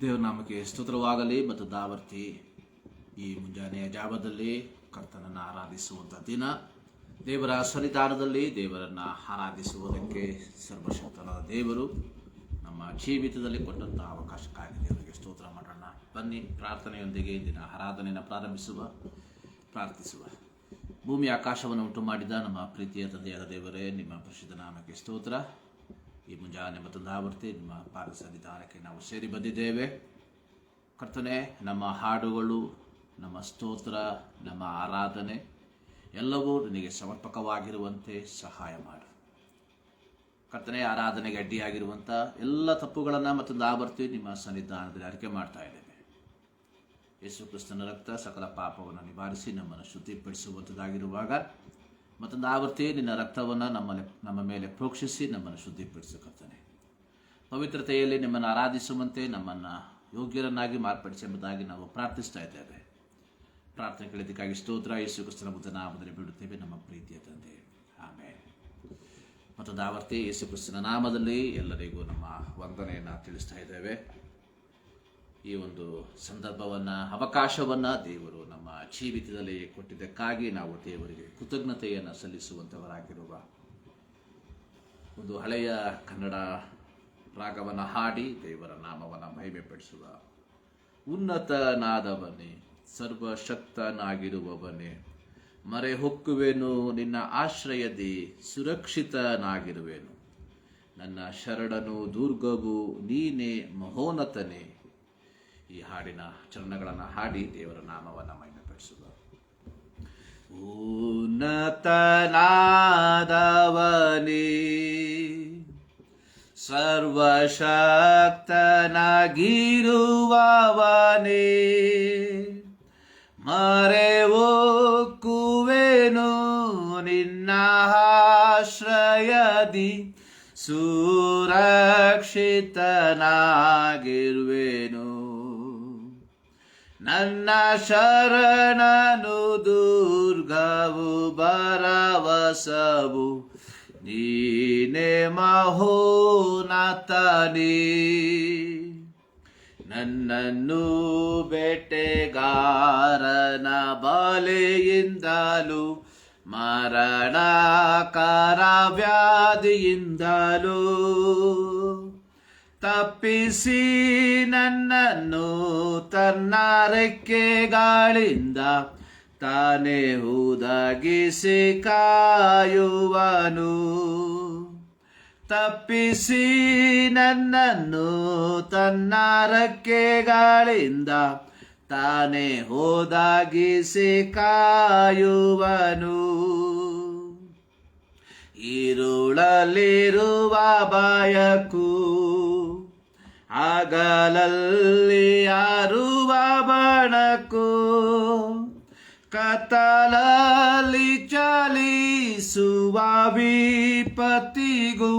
ದೇವರ ನಾಮಕ್ಕೆ ಸ್ತೋತ್ರವಾಗಲಿ. ಮತ್ತು ದಾವರ್ತಿ ಈ ಮುಂಜಾನೆಯ ಜಾವದಲ್ಲಿ ಕರ್ತನನ್ನು ಆರಾಧಿಸುವಂಥ ದಿನ. ದೇವರ ಸನ್ನಿಧಾನದಲ್ಲಿ ದೇವರನ್ನು ಆರಾಧಿಸುವುದಕ್ಕೆ ಸರ್ವಶಕ್ತನಾದ ದೇವರು ನಮ್ಮ ಜೀವಿತದಲ್ಲಿ ಕೊಟ್ಟಂಥ ಅವಕಾಶಕ್ಕಾಗಿ ದೇವರಿಗೆ ಸ್ತೋತ್ರ ಮಾಡೋಣ. ಬನ್ನಿ, ಪ್ರಾರ್ಥನೆಯೊಂದಿಗೆ ದಿನ ಆರಾಧನೆಯನ್ನು ಪ್ರಾರ್ಥಿಸುವ. ಭೂಮಿ ಆಕಾಶವನ್ನು ಉಂಟು ಮಾಡಿದ ನಮ್ಮ ಪ್ರೀತಿಯ ತಂದೆಯಾದ ದೇವರೇ, ನಿಮ್ಮ ಪರಿಶುದ್ಧ ನಾಮಕ್ಕೆ ಸ್ತೋತ್ರ. ಈ ಮುಂಜಾನೆ ಮತ್ತು ದಾವರ್ತಿ ನಿಮ್ಮ ಪಾದ ಸನ್ನಿಧಾನಕ್ಕೆ ನಾವು ಸೇರಿ ಬಂದಿದ್ದೇವೆ. ಕರ್ತನೆ, ನಮ್ಮ ಹಾಡುಗಳು, ನಮ್ಮ ಸ್ತೋತ್ರ, ನಮ್ಮ ಆರಾಧನೆ ಎಲ್ಲವೂ ನಿನಗೆ ಸಮರ್ಪಕವಾಗಿರುವಂತೆ ಸಹಾಯ ಮಾಡು. ಕರ್ತನೆ, ಆರಾಧನೆಗೆ ಅಡ್ಡಿಯಾಗಿರುವಂಥ ಎಲ್ಲ ತಪ್ಪುಗಳನ್ನು ಮತ್ತು ದಾವರ್ತಿ ನಿಮ್ಮ ಸನ್ನಿಧಾನದಲ್ಲಿ ಅರಿಕೆ ಮಾಡ್ತಾ ಇದ್ದೇವೆ. ಯೇಸು ಕ್ರಿಸ್ತನ ರಕ್ತ ಸಕಲ ಪಾಪವನ್ನು ನಿವಾರಿಸಿ ನಮ್ಮನ್ನು ಶುದ್ಧಿಪಡಿಸುವಂಥದ್ದಾಗಿರುವಾಗ ಮತ್ತೊಂದು ಆವರ್ತಿ ನಿನ್ನ ರಕ್ತವನ್ನು ನಮ್ಮ ಮೇಲೆ ಪ್ರೋಕ್ಷಿಸಿ ನಮ್ಮನ್ನು ಶುದ್ಧಿಪಡಿಸಕರ್ತಾನೆ. ಪವಿತ್ರತೆಯಲ್ಲಿ ನಿಮ್ಮನ್ನು ಆರಾಧಿಸುವಂತೆ ನಮ್ಮನ್ನು ಯೋಗ್ಯರನ್ನಾಗಿ ಮಾರ್ಪಡಿಸೆಂಬುದಾಗಿ ನಾವು ಪ್ರಾರ್ಥಿಸ್ತಾ ಇದ್ದೇವೆ. ಪ್ರಾರ್ಥನೆ ಕೇಳಿದ್ದಕ್ಕಾಗಿ ಸ್ತೋತ್ರ. ಯೇಸು ಕ್ರಿಸ್ತನ ಬುದ್ಧ ನಾಮದಲ್ಲಿ ಬಿಡುತ್ತೇವೆ ನಮ್ಮ ಪ್ರೀತಿಯ ತಂದೆ, ಆಮೇಲೆ. ಮತ್ತೊಂದು ಆವರ್ತಿ ಯೇಸು ಕ್ರಿಸ್ತನ ನಾಮದಲ್ಲಿ ಎಲ್ಲರಿಗೂ ನಮ್ಮ ವಂದನೆಯನ್ನು ತಿಳಿಸ್ತಾ ಇದ್ದೇವೆ. ಈ ಒಂದು ಸಂದರ್ಭವನ್ನು, ಅವಕಾಶವನ್ನು ದೇವರು ನಮ್ಮ ಜೀವಿತದಲ್ಲಿ ಕೊಟ್ಟಿದ್ದಕ್ಕಾಗಿ ನಾವು ದೇವರಿಗೆ ಕೃತಜ್ಞತೆಯನ್ನು ಸಲ್ಲಿಸುವಂಥವರಾಗಿರುವ ಒಂದು ಹಳೆಯ ಕನ್ನಡ ರಾಗವನ್ನು ಹಾಡಿ ದೇವರ ನಾಮವನ್ನು ಮಹಿಮೆಪಡಿಸುವ. ಉನ್ನತನಾದವನೇ, ಸರ್ವಶಕ್ತನಾಗಿರುವವನೇ, ಮರೆ ಹೊಕ್ಕುವೆನು ನಿನ್ನ ಆಶ್ರಯದಿ ಸುರಕ್ಷಿತನಾಗಿರುವೆನು. ನನ್ನ ಶರಣನು ದುರ್ಗವು ನೀನೇ ಮಹೋನ್ನತನೇ. ಈ ಹಾಡಿನ ಚರಣಗಳನ್ನು ಹಾಡಿ ದೇವರ ನಾಮವನ್ನು ಮಹಿಮೆಪಡಿಸುವ. ಉನ್ನತನಾದವನೇ, ಸರ್ವಶಕ್ತನಾಗಿರುವವನೇ, ಮರೆ ಹೊಕ್ಕುವೆನು ನಿನ್ನ ಆಶ್ರಯದಿ ಸುರಕ್ಷಿತನಾಗಿರುವೆನು. ನನ್ನ ಶರಣನು ದುರ್ಗವು ಭರವಸವು ನೀನೇ ಮಹೋನ್ನತನೇ. ನನ್ನನ್ನು ಬೇಟೆಗಾರನ ಬಲೆಯಿಂದಲೂ ಮರಣಕಾರ ವ್ಯಾಧಿಯಿಂದಲೂ ತಪ್ಪಿಸಿ ನನ್ನನ್ನು ತನ್ನ ರೆಕ್ಕೆಗಳಿಂದ ತಾನೇ ಹುದಗಿಸಿ ಕಾಯುವನು. ತಪ್ಪಿಸಿ ನನ್ನನ್ನು ತನ್ನ ರೆಕ್ಕೆಗಳಿಂದ ತಾನೇ ಹೋದಾಗಿಸಿ ಕಾಯುವನು. ഇരുളಲ್ಲಿರುವ ಭಯಕ್ಕೂ ಹಗಲಲ್ಲಿ ಆರುವ ಬಣಕ್ಕೂ ಕತ್ತಲಲ್ಲಿ ಚಲಿಸುವ ವಿಪತ್ತಿಗೂ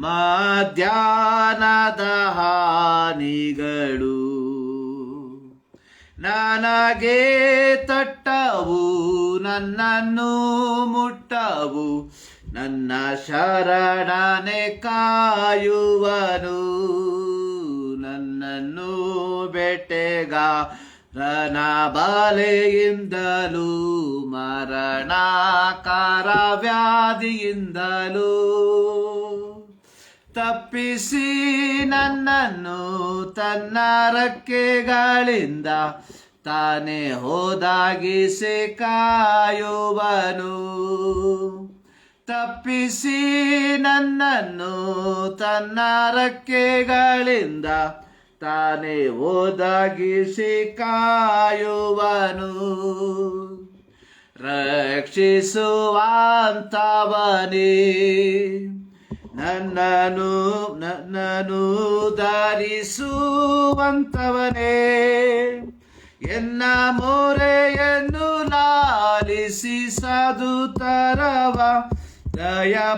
ಮಧ್ಯಾಹ್ನದ ಹಾನಿಗಳು ನನಗೆ ತಟ್ಟವು, ನನ್ನನ್ನು ಮುಟ್ಟವು. ನನ್ನ ಶರಣನೆ ಕಾಯುವನು. ನನ್ನನ್ನು ಬೇಟೆಗಾರನ ಬಲೆಯಿಂದಲೂ ಮರಣಕಾರ ವ್ಯಾಧಿಯಿಂದಲೂ ತಪ್ಪಿಸಿ ನನ್ನನ್ನು ತನ್ನ ರೆಕ್ಕೆಗಳಿಂದ ತಾನೇ ಹೋದಾಗಿಸಿ ಕಾಯುವನು. ತಪ್ಪಿಸಿ ನನ್ನನ್ನು ತನ್ನ ರೆಕ್ಕೆಗಳಿಂದ ತಾನೇ ಹೋದಾಗಿಸಿ ಕಾಯುವನು. ರಕ್ಷಿಸುವಂತವನೇ, ನನ್ನನ್ನು ಧರಿಸುವಂತವನೇ, ಎನ್ನ ಮೊರೆಯನ್ನು ಲಾಲಿಸಿ ಸಾಧುತರವ ದಯಪಾಲಿಸುವ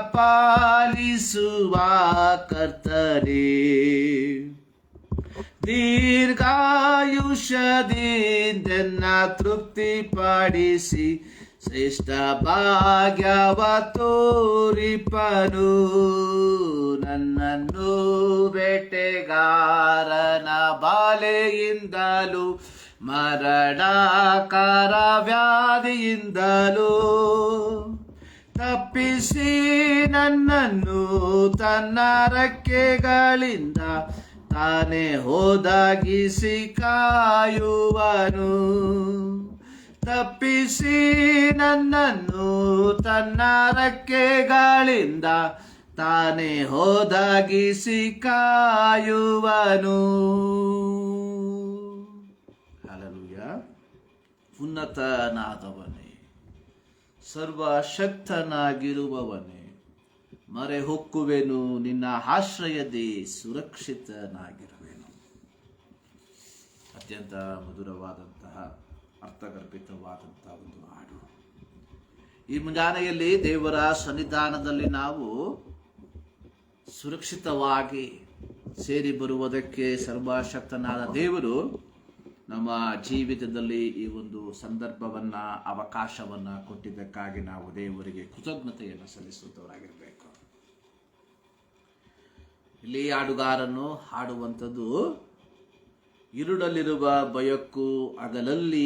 ಕರ್ತನೇ. ದೀರ್ಘಾಯುಷ್ಯದಿಂದ ತೃಪ್ತಿಪಡಿಸಿ ಶ್ರೇಷ್ಠ ಭಾಗ್ಯವ ತೋರಿಪನು. ನನ್ನನ್ನು ಬೇಟೆಗಾರನ ಬಾಲೆಯಿಂದಲೂ ಮರಣಕಾರ ವ್ಯಾಧಿಯಿಂದಲೂ ತಪ್ಪಿಸಿ ನನ್ನನ್ನು ತನ್ನ ರೆಕ್ಕೆಗಳಿಂದ ತಾನೇ ಹೋದಾಗಿಸಿ ಕಾಯುವನು. ತಪ್ಪಿಸಿ ನನ್ನನ್ನು ತನ್ನ ರೆಕ್ಕೆಗಳಿಂದ ತಾನೇ ಹೋದಾಗಿಸಿ ಕಾಯುವನು. ಹಲ್ಲೆಲೂಯಾ. ಉನ್ನತನಾದವನೇ, ಸರ್ವಶಕ್ತನಾಗಿರುವವನೇ, ಮರೆ ಹೊಕ್ಕುವೆನು, ನಿನ್ನ ಆಶ್ರಯದೇ ಸುರಕ್ಷಿತನಾಗಿರುವೆನು. ಅತ್ಯಂತ ಮಧುರವಾದಂತಹ ಅರ್ಥಗರ್ಭಿತವಾದಂತಹ ಒಂದು ಹಾಡು. ಈ ಮುಂಜಾನೆಯಲ್ಲಿ ದೇವರ ಸನ್ನಿಧಾನದಲ್ಲಿ ನಾವು ಸುರಕ್ಷಿತವಾಗಿ ಸೇರಿ ಬರುವುದಕ್ಕೆ ಸರ್ವಶಕ್ತನಾದ ದೇವರು ನಮ್ಮ ಜೀವಿತದಲ್ಲಿ ಈ ಒಂದು ಸಂದರ್ಭವನ್ನ, ಅವಕಾಶವನ್ನ ಕೊಟ್ಟಿದ್ದಕ್ಕಾಗಿ ನಾವು ದೇವರಿಗೆ ಕೃತಜ್ಞತೆಯನ್ನು ಸಲ್ಲಿಸುತ್ತವರಾಗಿರಬೇಕು. ಇಲ್ಲಿ ಹಾಡುಗಾರನು ಹಾಡುವಂಥದ್ದು, ಇರುಳಲ್ಲಿರುವ ಭಯಕ್ಕೂ ಹಗಲಲ್ಲಿ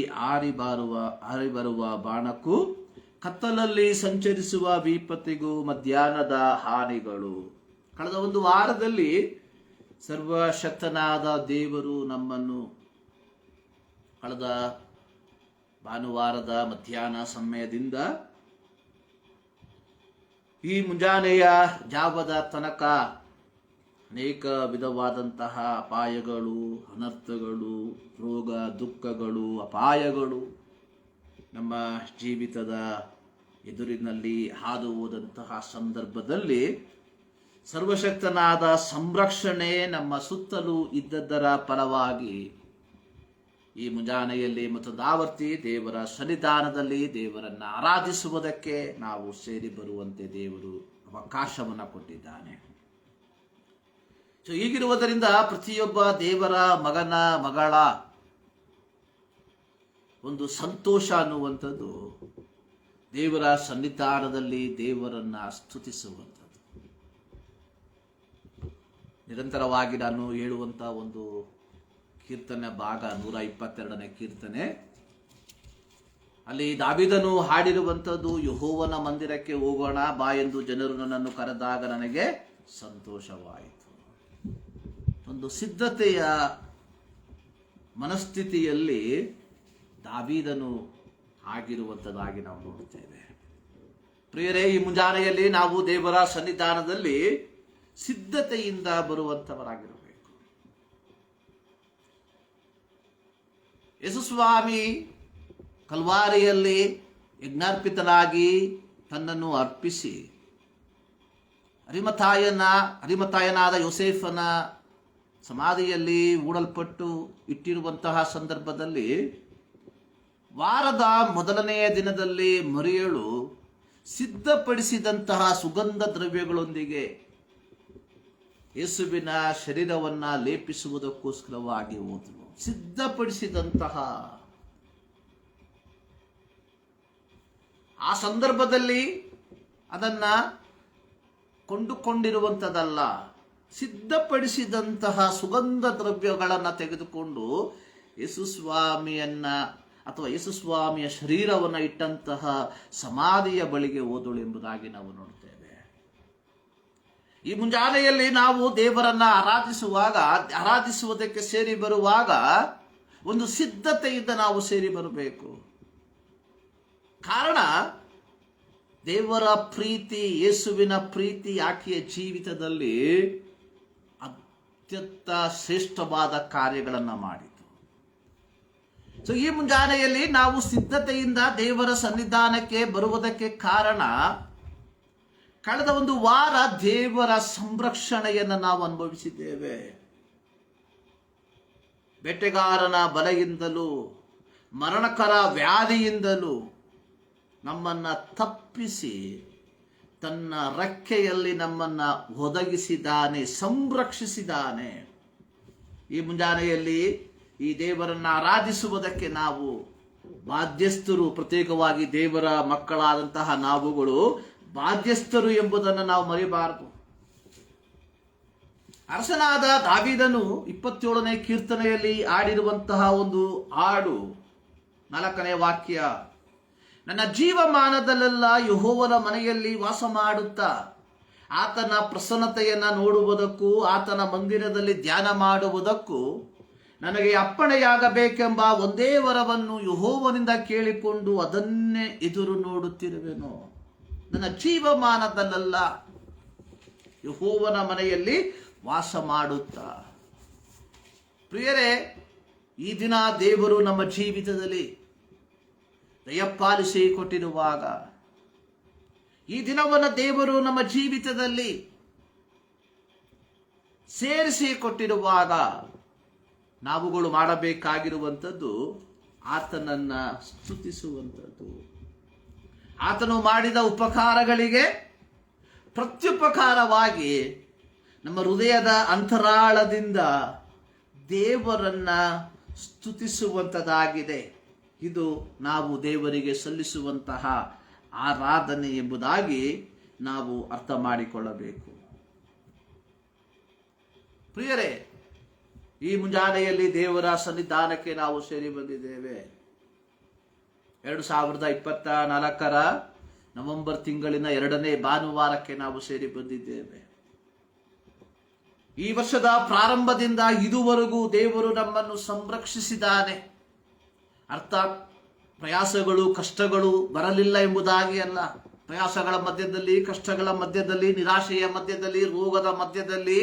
ಹಾರಿಬರುವ ಬಾಣಕ್ಕೂ ಕತ್ತಲಲ್ಲಿ ಸಂಚರಿಸುವ ವಿಪತ್ತಿಗೂ ಮಧ್ಯಾಹ್ನದ ಹಾನಿಗಳು. ಕಳೆದ ಒಂದು ವಾರದಲ್ಲಿ ಸರ್ವಶಕ್ತನಾದ ದೇವರು ನಮ್ಮನ್ನು ಕಳೆದ ಭಾನುವಾರದ ಮಧ್ಯಾಹ್ನ ಸಮಯದಿಂದ ಈ ಮುಂಜಾನೆಯ ಜಾವದ ತನಕ ಅನೇಕ ವಿಧವಾದಂತಹ ಅಪಾಯಗಳು, ಅನರ್ಥಗಳು, ರೋಗ ದುಃಖಗಳು, ಅಪಾಯಗಳು ನಮ್ಮ ಜೀವಿತದ ಎದುರಿನಲ್ಲಿ ಹಾದು ಹೋದಂತಹ ಸಂದರ್ಭದಲ್ಲಿ ಸರ್ವಶಕ್ತನಾದ ಸಂರಕ್ಷಣೆ ನಮ್ಮ ಸುತ್ತಲೂ ಇದ್ದದ್ದರ ಫಲವಾಗಿ ಈ ಮುಂಜಾನೆಯಲ್ಲಿ ಮತ್ತು ದಾವರ್ತಿ ದೇವರ ಸನ್ನಿಧಾನದಲ್ಲಿ ದೇವರನ್ನು ಆರಾಧಿಸುವುದಕ್ಕೆ ನಾವು ಸೇರಿ ಬರುವಂತೆ ದೇವರು ಅವಕಾಶವನ್ನು ಕೊಟ್ಟಿದ್ದಾನೆ. ಸೊ ಹೀಗಿರುವುದರಿಂದ ಪ್ರತಿಯೊಬ್ಬ ದೇವರ ಮಗನ ಮಗಳ ಒಂದು ಸಂತೋಷ ಅನ್ನುವಂಥದ್ದು ದೇವರ ಸನ್ನಿಧಾನದಲ್ಲಿ ದೇವರನ್ನ ಸ್ತುತಿಸುವಂಥದ್ದು. ನಿರಂತರವಾಗಿ ನಾನು ಹೇಳುವಂತ ಒಂದು ಕೀರ್ತನೆ ಭಾಗ 122ನೇ ಕೀರ್ತನೆ, ಅಲ್ಲಿ ದಾವೀದನು ಹಾಡಿರುವಂಥದ್ದು, ಯೆಹೋವನ ಮಂದಿರಕ್ಕೆ ಹೋಗೋಣ ಬಾ ಎಂದು ಜನರು ನನ್ನನ್ನು ಕರೆದಾಗ ನನಗೆ ಸಂತೋಷವಾಯಿತು. ಒಂದು ಸಿದ್ಧತೆಯ ಮನಸ್ಥಿತಿಯಲ್ಲಿ ದಾವೀದನು ಆಗಿರುವಂಥದ್ದಾಗಿ ನಾವು ನೋಡುತ್ತೇವೆ. ಪ್ರಿಯರೇ, ಈ ಮುಂಜಾನೆಯಲ್ಲಿ ನಾವು ದೇವರ ಸನ್ನಿಧಾನದಲ್ಲಿ ಸಿದ್ಧತೆಯಿಂದ ಬರುವಂಥವರಾಗಿರಬೇಕು. ಯೇಸುಸ್ವಾಮಿ ಕಲ್ವಾರಿಯಲ್ಲಿ ಯಜ್ಞಾರ್ಪಿತನಾಗಿ ತನ್ನನ್ನು ಅರ್ಪಿಸಿ ಅರಿಮತಾಯನಾದ ಯೋಸೇಫನ ಸಮಾಧಿಯಲ್ಲಿ ಹೂಡಲ್ಪಟ್ಟು ಇಟ್ಟಿರುವಂತಹ ಸಂದರ್ಭದಲ್ಲಿ ವಾರದ ಮೊದಲನೆಯ ದಿನದಲ್ಲಿ ಮರಿಯಳು ಸಿದ್ಧಪಡಿಸಿದಂತಹ ಸುಗಂಧ ದ್ರವ್ಯಗಳೊಂದಿಗೆ ಯೇಸುವಿನ ಶರೀರವನ್ನ ಲೇಪಿಸುವುದಕ್ಕೋಸ್ಕರವಾಗಿ ಹೋದಳು. ಸಿದ್ಧಪಡಿಸಿದಂತಹ ಆ ಸಂದರ್ಭದಲ್ಲಿ ಅದನ್ನ ಕೊಂಡುಕೊಂಡಿರುವಂಥದ್ದಲ್ಲ, ಸಿದ್ಧಪಡಿಸಿದಂತಹ ಸುಗಂಧ ದ್ರವ್ಯಗಳನ್ನು ತೆಗೆದುಕೊಂಡು ಯೇಸುಸ್ವಾಮಿಯನ್ನ ಅಥವಾ ಯೇಸುಸ್ವಾಮಿಯ ಶರೀರವನ್ನು ಇಟ್ಟಂತಹ ಸಮಾಧಿಯ ಬಳಿಗೆ ಹೋದಳು ಎಂಬುದಾಗಿ ನಾವು ನೋಡುತ್ತೇವೆ. ಈ ಮುಂಜಾನೆಯಲ್ಲಿ ನಾವು ದೇವರನ್ನ ಆರಾಧಿಸುವುದಕ್ಕೆ ಸೇರಿ ಬರುವಾಗ ಒಂದು ಸಿದ್ಧತೆಯಿಂದ ನಾವು ಸೇರಿ ಬರಬೇಕು. ಕಾರಣ, ದೇವರ ಪ್ರೀತಿ, ಯೇಸುವಿನ ಪ್ರೀತಿ ಆಕೆಯ ಜೀವಿತದಲ್ಲಿ ಅತ್ಯಂತ ಶ್ರೇಷ್ಠವಾದ ಕಾರ್ಯಗಳನ್ನು ಮಾಡಿತು. ಸೊ ಈ ಮುಂಜಾನೆಯಲ್ಲಿ ನಾವು ಸಿದ್ಧತೆಯಿಂದ ದೇವರ ಸನ್ನಿಧಾನಕ್ಕೆ ಬರುವುದಕ್ಕೆ ಕಾರಣ, ಕಳೆದ ಒಂದು ವಾರ ದೇವರ ಸಂರಕ್ಷಣೆಯನ್ನು ನಾವು ಅನುಭವಿಸಿದ್ದೇವೆ. ಬೇಟೆಗಾರನ ಬಲೆಯಿಂದಲೂ ಮರಣಕರ ವ್ಯಾಧಿಯಿಂದಲೂ ನಮ್ಮನ್ನ ತಪ್ಪಿಸಿ ತನ್ನ ರೆಕ್ಕೆಯಲ್ಲಿ ನಮ್ಮನ್ನ ಒದಗಿಸಿದ್ದಾನೆ, ಸಂರಕ್ಷಿಸಿದ್ದಾನೆ. ಈ ಮುಂಜಾನೆಯಲ್ಲಿ ಈ ದೇವರನ್ನ ಆರಾಧಿಸುವುದಕ್ಕೆ ನಾವು ಬಾಧ್ಯಸ್ಥರು, ಪ್ರತ್ಯೇಕವಾಗಿ ದೇವರ ಮಕ್ಕಳಾದಂತಹ ನಾವುಗಳು ಬಾಧ್ಯಸ್ಥರು ಎಂಬುದನ್ನು ನಾವು ಮರಿಬಾರದು. ಅರಸನಾದ ದಾವೀದನು 27ನೇ ಕೀರ್ತನೆಯಲ್ಲಿ ಆಡಿರುವಂತಹ ಒಂದು ಹಾಡು 4ನೇ ವಾಕ್ಯ, ನನ್ನ ಜೀವಮಾನದಲ್ಲೆಲ್ಲ ಯೆಹೋವನ ಮನೆಯಲ್ಲಿ ವಾಸ ಮಾಡುತ್ತಾ ಆತನ ಪ್ರಸನ್ನತೆಯನ್ನು ನೋಡುವುದಕ್ಕೂ ಆತನ ಮಂದಿರದಲ್ಲಿ ಧ್ಯಾನ ಮಾಡುವುದಕ್ಕೂ ನನಗೆ ಅಪ್ಪಣೆಯಾಗಬೇಕೆಂಬ ಒಂದೇ ವರವನ್ನು ಯೆಹೋವನಿಂದ ಕೇಳಿಕೊಂಡು ಅದನ್ನೇ ಎದುರು ನೋಡುತ್ತಿರುವೆನು. ನನ್ನ ಜೀವಮಾನದಲ್ಲೆಲ್ಲ ಯೆಹೋವನ ಮನೆಯಲ್ಲಿ ವಾಸ ಮಾಡುತ್ತಾ. ಪ್ರಿಯರೇ, ಈ ದಿನ ದೇವರು ನಮ್ಮ ಜೀವಿತದಲ್ಲಿ ದಯಪಾಲಿಸಿ ಕೊಟ್ಟಿರುವಾಗ, ಈ ದಿನವನ್ನು ದೇವರು ನಮ್ಮ ಜೀವಿತದಲ್ಲಿ ಸೇರಿಸಿ ಕೊಟ್ಟಿರುವಾಗ ನಾವುಗಳು ಮಾಡಬೇಕಾಗಿರುವಂಥದ್ದು ಆತನನ್ನ ಸ್ತುತಿಸುವಂಥದ್ದು. ಆತನು ಮಾಡಿದ ಉಪಕಾರಗಳಿಗೆ ಪ್ರತ್ಯುಪಕಾರವಾಗಿ ನಮ್ಮ ಹೃದಯದ ಅಂತರಾಳದಿಂದ ದೇವರನ್ನ ಸ್ತುತಿಸುವಂಥದ್ದಾಗಿದೆ. ಇದು ನಾವು ದೇವರಿಗೆ ಸಲ್ಲಿಸುವಂತಹ ಆರಾಧನೆ ಎಂಬುದಾಗಿ ನಾವು ಅರ್ಥ ಮಾಡಿಕೊಳ್ಳಬೇಕು. ಪ್ರಿಯರೇ, ಈ ಮುಂಜಾನೆಯಲ್ಲಿ ದೇವರ ಸನ್ನಿಧಾನಕ್ಕೆ ನಾವು ಸೇರಿ ಬಂದಿದ್ದೇವೆ. 2024 ನವೆಂಬರ್ ತಿಂಗಳಿನ 2ನೇ ಭಾನುವಾರಕ್ಕೆ ನಾವು ಸೇರಿ ಬಂದಿದ್ದೇವೆ. ಈ ವರ್ಷದ ಪ್ರಾರಂಭದಿಂದ ಇದುವರೆಗೂ ದೇವರು ನಮ್ಮನ್ನು ಸಂರಕ್ಷಿಸಿದ್ದಾನೆ. ಅರ್ಥಾತ್ ಪ್ರಯಾಸಗಳು, ಕಷ್ಟಗಳು ಬರಲಿಲ್ಲ ಎಂಬುದಾಗಿ ಅಲ್ಲ. ಪ್ರಯಾಸಗಳ ಮಧ್ಯದಲ್ಲಿ, ಕಷ್ಟಗಳ ಮಧ್ಯದಲ್ಲಿ, ನಿರಾಶೆಯ ಮಧ್ಯದಲ್ಲಿ, ರೋಗದ ಮಧ್ಯದಲ್ಲಿ